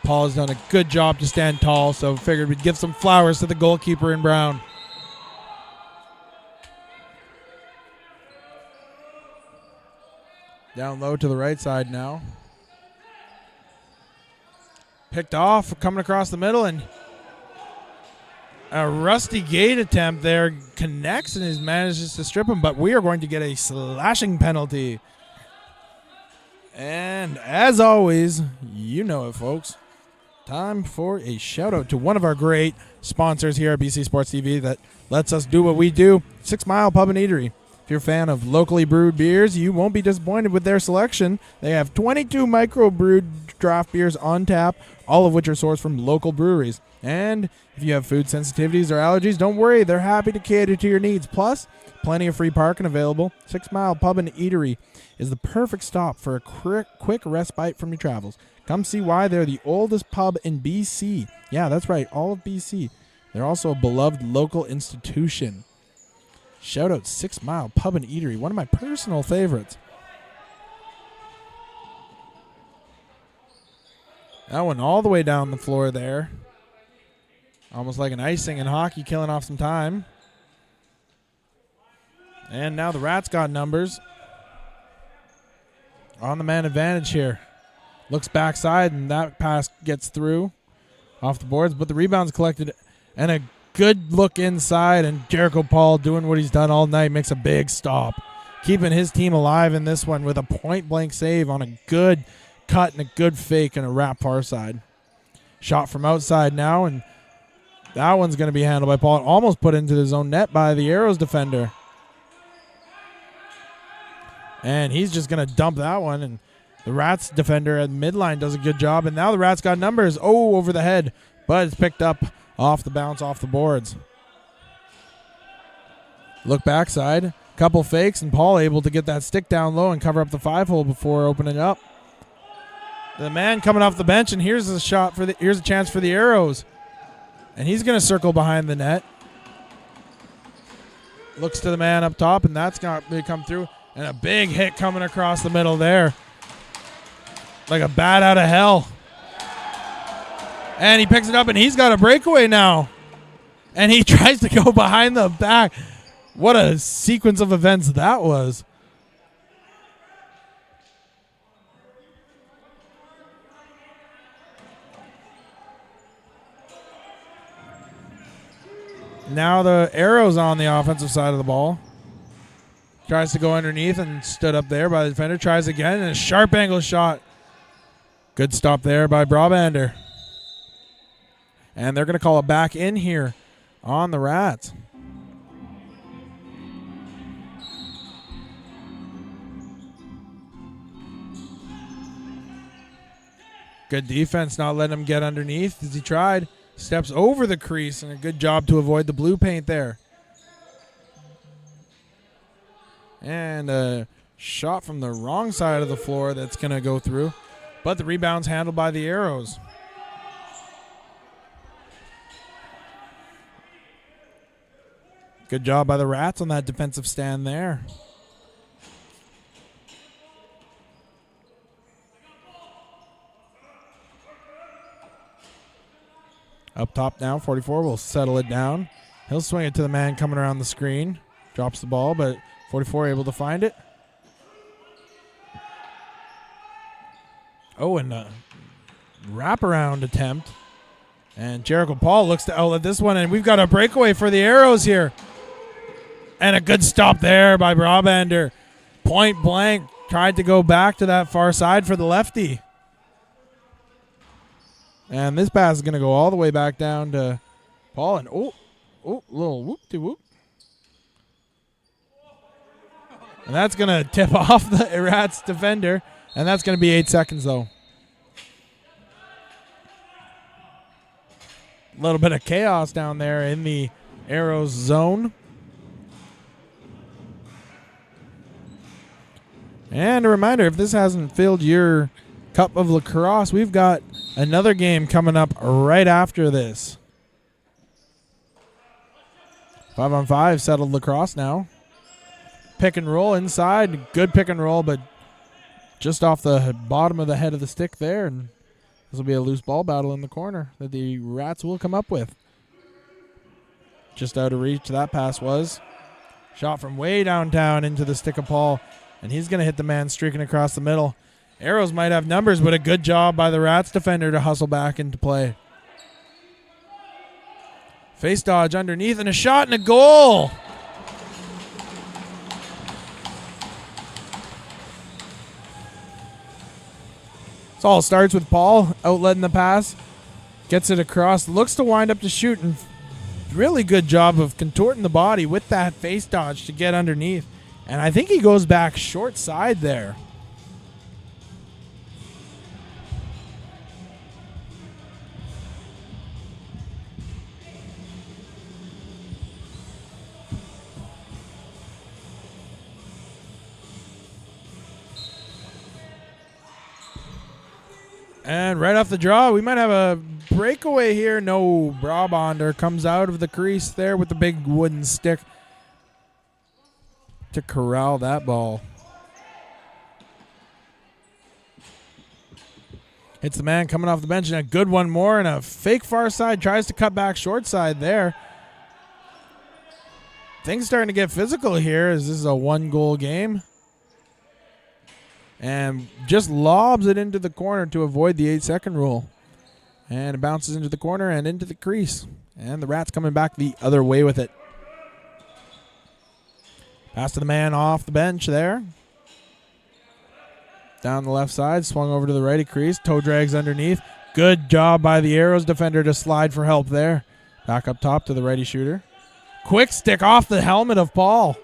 Paul has done a good job to stand tall, so figured we'd give some flowers to the goalkeeper in brown. Down low to the right side now. Picked off, coming across the middle, and a rusty gate attempt there connects and manages to strip him, but we are going to get a slashing penalty. And as always, you know it, folks. Time for a shout-out to one of our great sponsors here at BC Sports TV that lets us do what we do, 6 Mile Pub and Eatery. If you're a fan of locally brewed beers, you won't be disappointed with their selection. They have 22 micro-brewed draft beers on tap, all of which are sourced from local breweries. And if you have food sensitivities or allergies, don't worry, they're happy to cater to your needs. Plus, plenty of free parking available. 6 Mile Pub and Eatery is the perfect stop for a quick respite from your travels. Come see why they're the oldest pub in BC. Yeah, that's right, all of BC. They're also a beloved local institution. Shout out 6 Mile Pub and Eatery, one of my personal favorites. That one all the way down the floor there. Almost like an icing in hockey, killing off some time. And now the Rats got numbers. On the man advantage here. Looks backside, and that pass gets through off the boards, but the rebound's collected, and a good look inside, and Jericho Paul doing what he's done all night makes a big stop, keeping his team alive in this one with a point-blank save on a good cut and a good fake and a wrap far side. Shot from outside now, and that one's going to be handled by Paul. Almost put into his own net by the Arrows defender. And he's just going to dump that one, and the Rats defender at midline does a good job, and now the Rats got numbers. Oh, over the head, but it's picked up off the bounce, off the boards. Look backside, couple fakes, and Paul able to get that stick down low and cover up the 5-hole before opening up. The man coming off the bench, and here's a shot here's a chance for the Arrows, and he's going to circle behind the net. Looks to the man up top, and that's going to come through, and a big hit coming across the middle there. Like a bat out of hell. And he picks it up, and he's got a breakaway now. And he tries to go behind the back. What a sequence of events that was. Now the Arrows on the offensive side of the ball. Tries to go underneath and stood up there by the defender. Tries again, and a sharp angle shot. Good stop there by Brabender. And they're going to call it back in here on the Rats. Good defense, not letting him get underneath as he tried. Steps over the crease, and a good job to avoid the blue paint there. And a shot from the wrong side of the floor that's going to go through. But the rebound's handled by the Arrows. Good job by the Rats on that defensive stand there. Up top now, 44 will settle it down. He'll swing it to the man coming around the screen. Drops the ball, but 44 able to find it. Oh, and a wraparound attempt. And Jericho Paul looks to outlet this one, and we've got a breakaway for the Arrows here. And a good stop there by Brabender. Point blank, tried to go back to that far side for the lefty. And this pass is going to go all the way back down to Paul. And little whoop-de-whoop. And that's going to tip off the Rats defender. And that's going to be 8 seconds, though. A little bit of chaos down there in the Arrows zone. And a reminder, if this hasn't filled your cup of lacrosse, we've got another game coming up right after this. 5-on-5 settled lacrosse now. Pick and roll inside. Good pick and roll, but just off the bottom of the head of the stick there. And this will be a loose ball battle in the corner that the Rats will come up with. Just out of reach that pass was. Shot from way downtown into the stick of Paul. And he's going to hit the man streaking across the middle. Arrows might have numbers, but a good job by the Rats defender to hustle back into play. Face dodge underneath and a shot and a goal. This all starts with Paul outletting the pass. Gets it across. Looks to wind up to shoot. And really good job of contorting the body with that face dodge to get underneath. And I think he goes back short side there. And right off the draw, we might have a breakaway here. No, Brabonder comes out of the crease there with the big wooden stick to corral that ball. Hits the man coming off the bench, and a good one more, and a fake far side. Tries to cut back short side there. Things starting to get physical here as this is a 1-goal game. And just lobs it into the corner to avoid the 8-second rule. And it bounces into the corner and into the crease. And the Rats coming back the other way with it. Pass to the man off the bench there. Down the left side, swung over to the righty crease. Toe drags underneath. Good job by the Arrows defender to slide for help there. Back up top to the righty shooter. Quick stick off the helmet of Paul.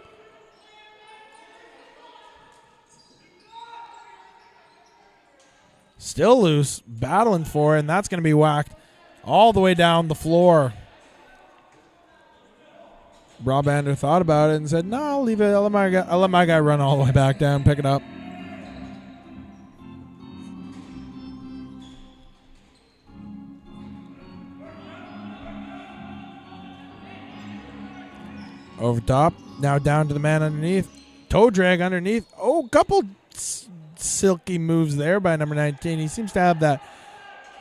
Still loose, battling for it, and that's going to be whacked all the way down the floor. Brabender thought about it and said, no, I'll leave it. I'll let my guy run all the way back down, pick it up. Over top, now down to the man underneath. Toe drag underneath. Oh, couple silky moves there by number 19. He seems to have that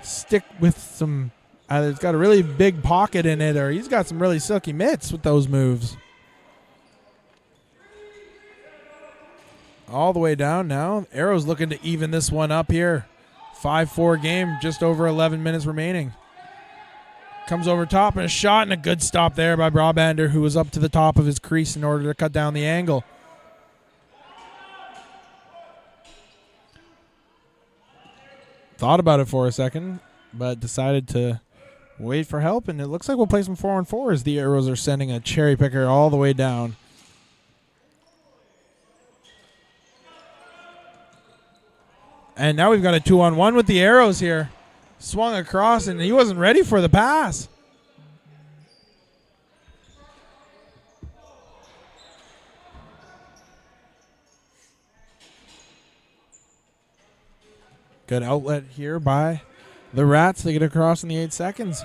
stick with some, either it's got a really big pocket in it or he's got some really silky mitts with those moves. All the way down now. Arrows looking to even this one up here. 5-4 game, just over 11 minutes remaining. Comes over top and a shot and a good stop there by Brabender, who was up to the top of his crease in order to cut down the angle. Thought about it for a second, but decided to wait for help, and it looks like we'll play some 4-on-4 as the Arrows are sending a cherry picker all the way down. And now we've got a 2-on-1 with the Arrows here. Swung across, and he wasn't ready for the pass. Good outlet here by the Rats to get across in the 8 seconds.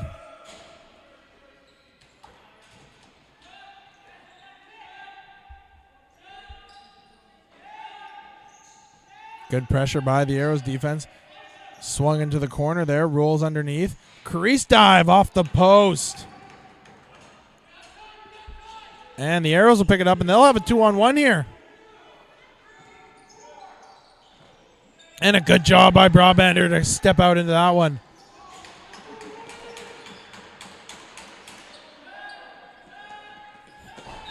Good pressure by the Arrows defense. Swung into the corner there, rolls underneath. Crease dive off the post. And the Arrows will pick it up, and they'll have a 2-on-1 here. And a good job by Brabender to step out into that one.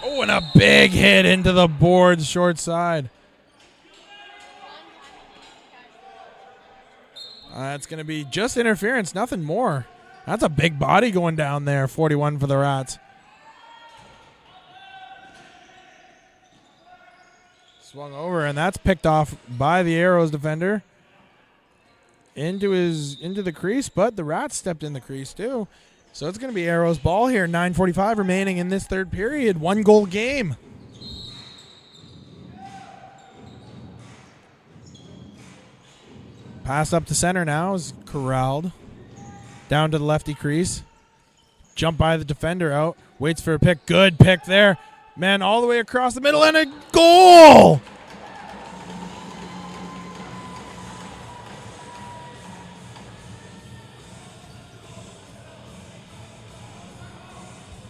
Oh, and a big hit into the boards short side. It's going to be just interference, nothing more. That's a big body going down there, 41 for the Rats. Swung over, and that's picked off by the Arrows defender into the crease, but the Rats stepped in the crease too. So it's going to be Arrows ball here. 9:45 remaining in this third period. 1-goal game. Pass up to center now is corralled. Down to the lefty crease. Jump by the defender out. Waits for a pick. Good pick there. Man, all the way across the middle and a goal!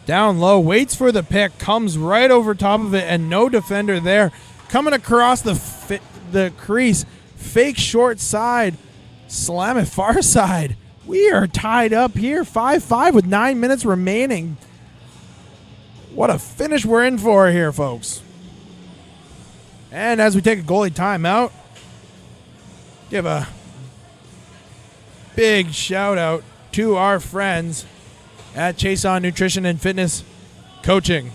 Down low, waits for the pick, comes right over top of it, and no defender there. Coming across the crease, fake short side, slam it far side. We are tied up here, 5-5 with 9 minutes remaining. What a finish we're in for here, folks. And as we take a goalie timeout, give a big shout out to our friends at Cowichan Nutrition and Fitness Coaching.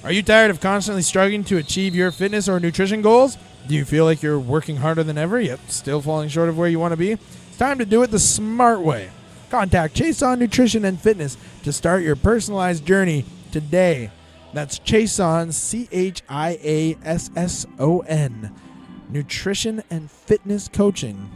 Are you tired of constantly struggling to achieve your fitness or nutrition goals? Do you feel like you're working harder than ever, yet still falling short of where you want to be? It's time to do it the smart way. Contact Cowichan Nutrition and Fitness to start your personalized journey today. That's Cowichan, Chiasson, Nutrition and Fitness Coaching.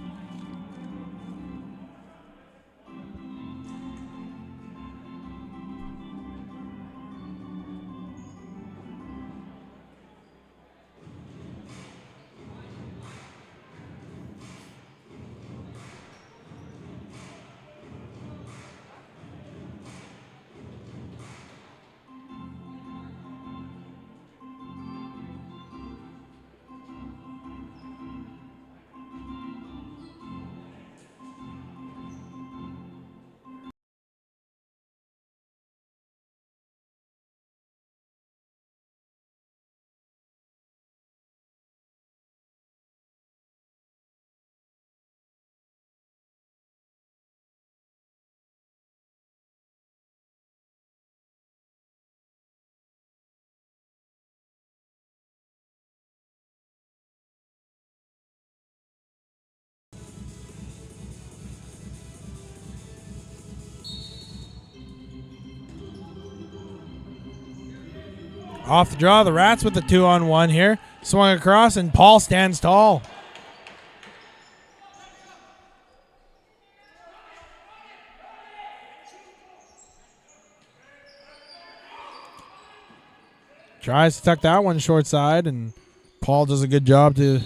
Off the draw, the Rats with the 2-on-1 here. Swung across, and Paul stands tall. Tries to tuck that one short side, and Paul does a good job to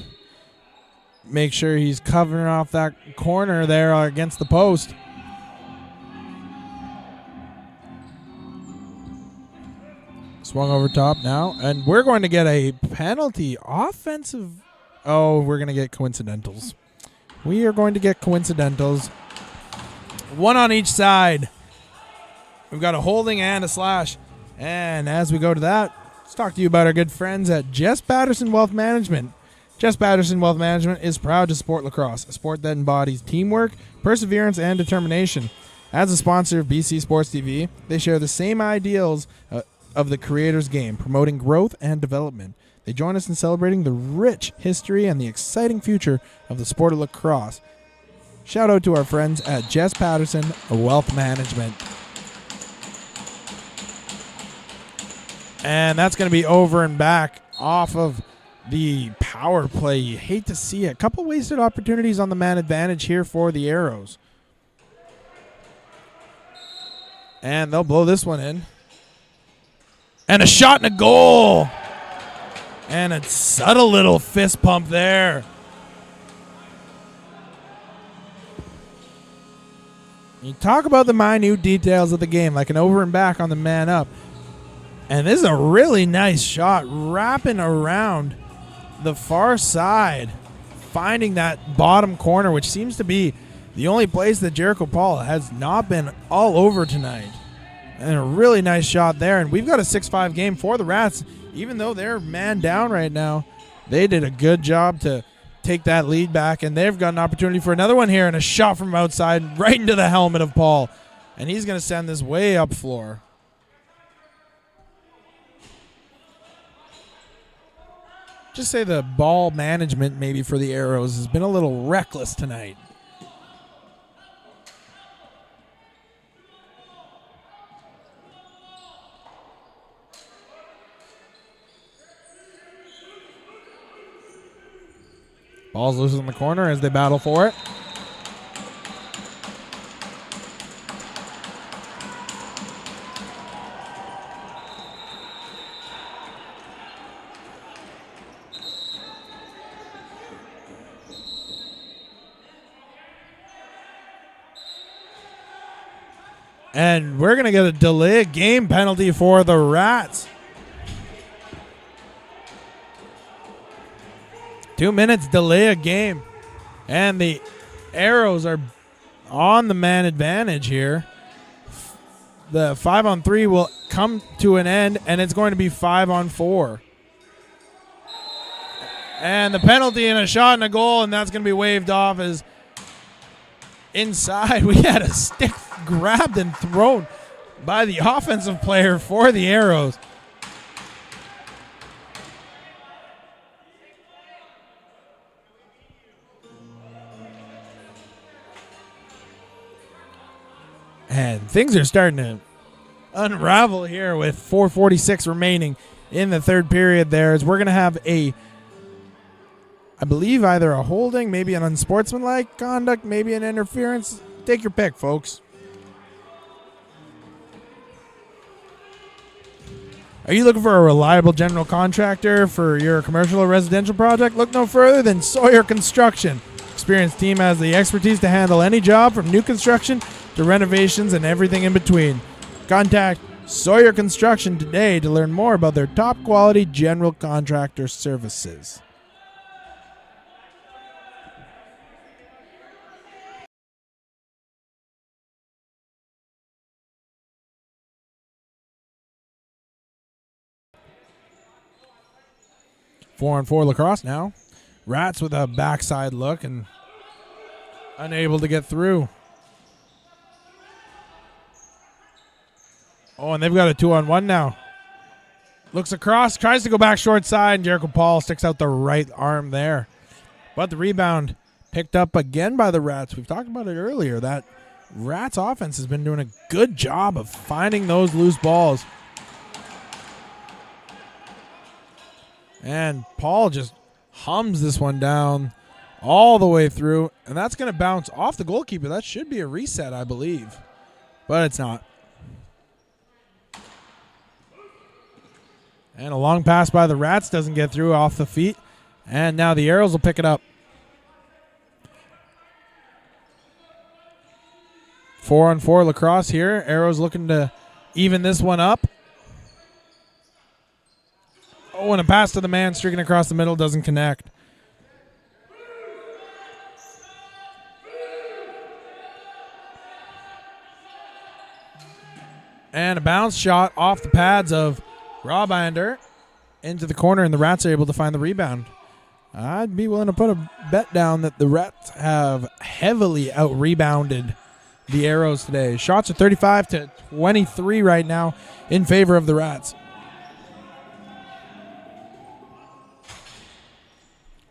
make sure he's covering off that corner there against the post. Swung over top now, and we're going to get a penalty. Offensive. Oh, we're going to get coincidentals. We are going to get coincidentals. One on each side. We've got a holding and a slash. And as we go to that, let's talk to you about our good friends at Jess Patterson Wealth Management. Jess Patterson Wealth Management is proud to support lacrosse, a sport that embodies teamwork, perseverance, and determination. As a sponsor of BC Sports TV, they share the same ideals of the creator's game, promoting growth and development. They join us in celebrating the rich history and the exciting future of the sport of lacrosse. Shout out to our friends at Jess Patterson Wealth Management. And that's going to be over and back off of the power play. You hate to see it. A couple wasted opportunities on the man advantage here for the Arrows. And they'll blow this one in. And a shot and a goal. And a subtle little fist pump there. You talk about the minute details of the game, like an over and back on the man up. And this is a really nice shot, wrapping around the far side, finding that bottom corner, which seems to be the only place that Jericho Paul has not been all over tonight. And a really nice shot there. And we've got a 6-5 game for the Rats. Even though they're man down right now, they did a good job to take that lead back, and they've got an opportunity for another one here, and a shot from outside right into the helmet of Paul. And he's going to send this way up floor. Just say the ball management maybe for the Arrows has been a little reckless tonight. Ball's loose in the corner as they battle for it. And we're going to get a delay game penalty for the Rats. 2 minutes delay a game. And the Arrows are on the man advantage here. The 5-on-3 will come to an end, and it's going to be 5-on-4. And the penalty and a shot and a goal, and that's going to be waved off as inside. We had a stick grabbed and thrown by the offensive player for the Arrows. And things are starting to unravel here with 4:46 remaining in the third period there, as we're going to have I believe either a holding, maybe an unsportsmanlike conduct, maybe an interference. Take your pick, folks. Are you looking for a reliable general contractor for your commercial or residential project? Look no further than Sawyer Construction. Experienced team has the expertise to handle any job from new construction to renovations and everything in between. Contact Sawyer Construction today to learn more about their top quality general contractor services. Four-on-4 lacrosse now. Rats with a backside look and unable to get through. Oh, and they've got a 2-on-1 now. Looks across, tries to go back short side, and Jericho Paul sticks out the right arm there. But the rebound picked up again by the Rats. We've talked about it earlier. That Rats offense has been doing a good job of finding those loose balls. And Paul just hums this one down all the way through, and that's going to bounce off the goalkeeper. That should be a reset, I believe, but it's not. And a long pass by the Rats doesn't get through off the feet, and now the Arrows will pick it up. 4-on-4 lacrosse here. Arrows looking to even this one up. Oh, and a pass to the man streaking across the middle doesn't connect. And a bounce shot off the pads of Robander into the corner, and the Rats are able to find the rebound. I'd be willing to put a bet down that the Rats have heavily out-rebounded the Arrows today. Shots are 35-23 right now in favor of the Rats.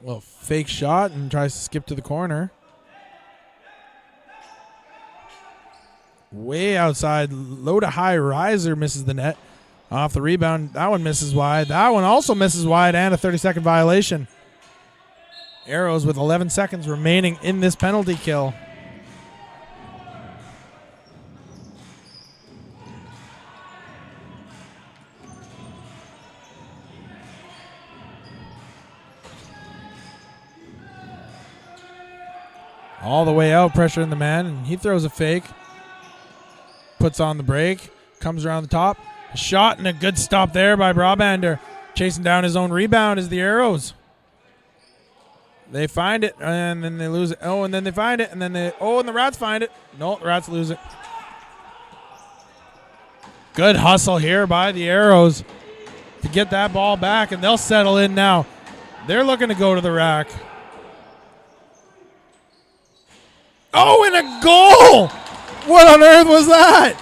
Well, fake shot and tries to skip to the corner. Way outside, low to high riser misses the net. Off the rebound, that one misses wide. That one also misses wide, and a 30-second violation. Arrows with 11 seconds remaining in this penalty kill. All the way out, pressuring the man, and he throws a fake. Puts on the break, comes around the top. A shot and a good stop there by Brabander. Chasing down his own rebound is the Arrows. They find it, and then they lose it. Oh, and then they find it, and then they... Oh, and the Rats find it. No, the Rats lose it. Good hustle here by the Arrows to get that ball back, and they'll settle in now. They're looking to go to the rack. Oh, and a goal! What on earth was that?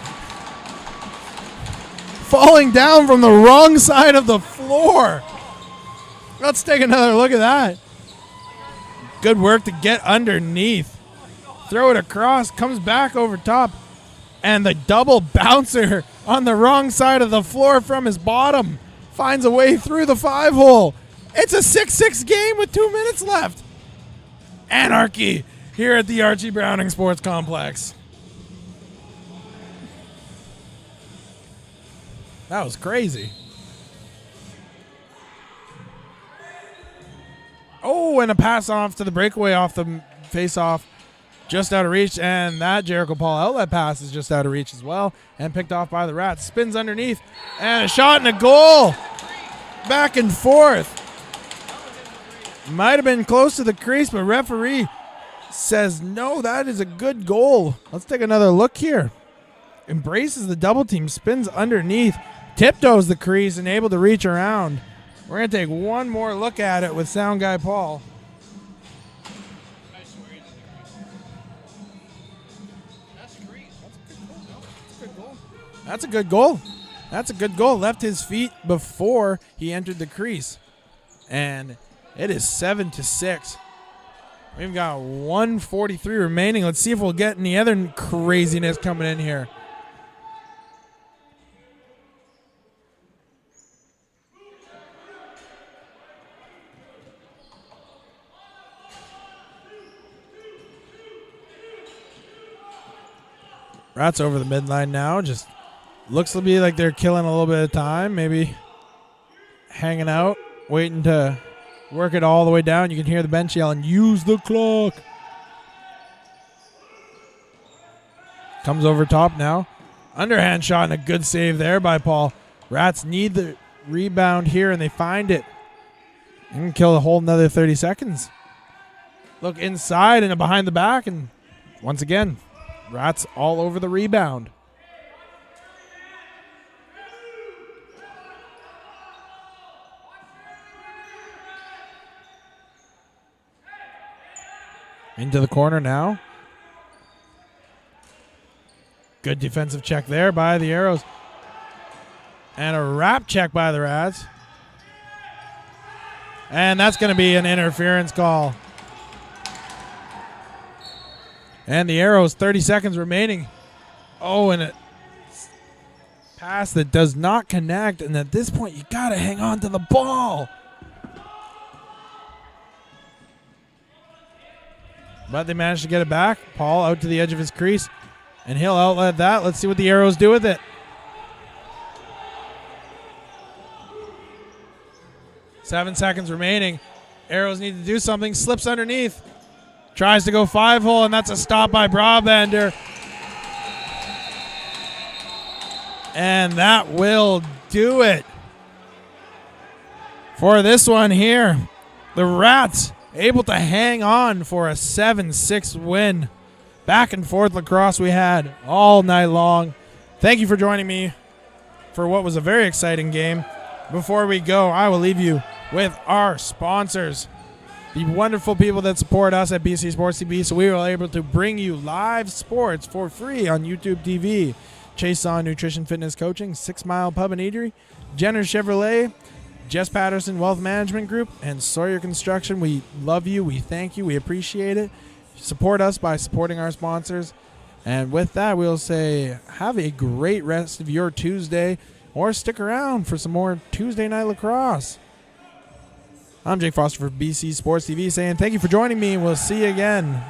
Falling down from the wrong side of the floor. Let's take another look at that. Good work to get underneath. Throw it across, comes back over top. And the double bouncer on the wrong side of the floor from his bottom finds a way through the 5-hole. It's a 6-6 game with 2 minutes left. Anarchy here at the Archie Browning Sports Complex. That was crazy. Oh, and a pass off to the breakaway off the face-off. Just out of reach, and that Jericho Paul outlet pass is just out of reach as well, and picked off by the Rats. Spins underneath, and a shot and a goal. Back and forth. Might have been close to the crease, but referee says, no, that is a good goal. Let's take another look here. Embraces the double team, spins underneath, tiptoes the crease, and able to reach around. We're going to take one more look at it with sound guy Paul. That's a good goal. That's a good goal. Left his feet before he entered the crease. And it is 7-6. We've got 1:43 remaining. Let's see if we'll get any other craziness coming in here. Rats over the midline now. Just looks to be like they're killing a little bit of time. Maybe hanging out, waiting to work it all the way down. You can hear the bench yelling, use the clock. Comes over top now. Underhand shot and a good save there by Paul. Rats need the rebound here, and they find it. And kill a whole another 30 seconds. Look inside and behind the back, and once again, Rats all over the rebound. Into the corner now. Good defensive check there by the Arrows. And a wrap check by the Rats. And that's going to be an interference call. And the Arrows, 30 seconds remaining. Oh, and a pass that does not connect. And at this point, you got to hang on to the ball. But they managed to get it back. Paul out to the edge of his crease. And he'll outlet that. Let's see what the Arrows do with it. 7 seconds remaining. Arrows need to do something. Slips underneath. Tries to go 5-hole, and that's a stop by Brabender. And that will do it for this one here. The Rats able to hang on for a 7-6 win. Back and forth lacrosse we had all night long. Thank you for joining me for what was a very exciting game. Before we go, I will leave you with our sponsors, the wonderful people that support us at BC Sports TV, so we were able to bring you live sports for free on YouTube TV. Chase On Nutrition Fitness Coaching, 6 Mile Pub and Eatery, Jenner Chevrolet, Jess Patterson Wealth Management Group, and Sawyer Construction. We love you. We thank you. We appreciate it. Support us by supporting our sponsors. And with that, we'll say have a great rest of your Tuesday, or stick around for some more Tuesday night lacrosse. I'm Jake Foster for BC Sports TV saying thank you for joining me. We'll see you again.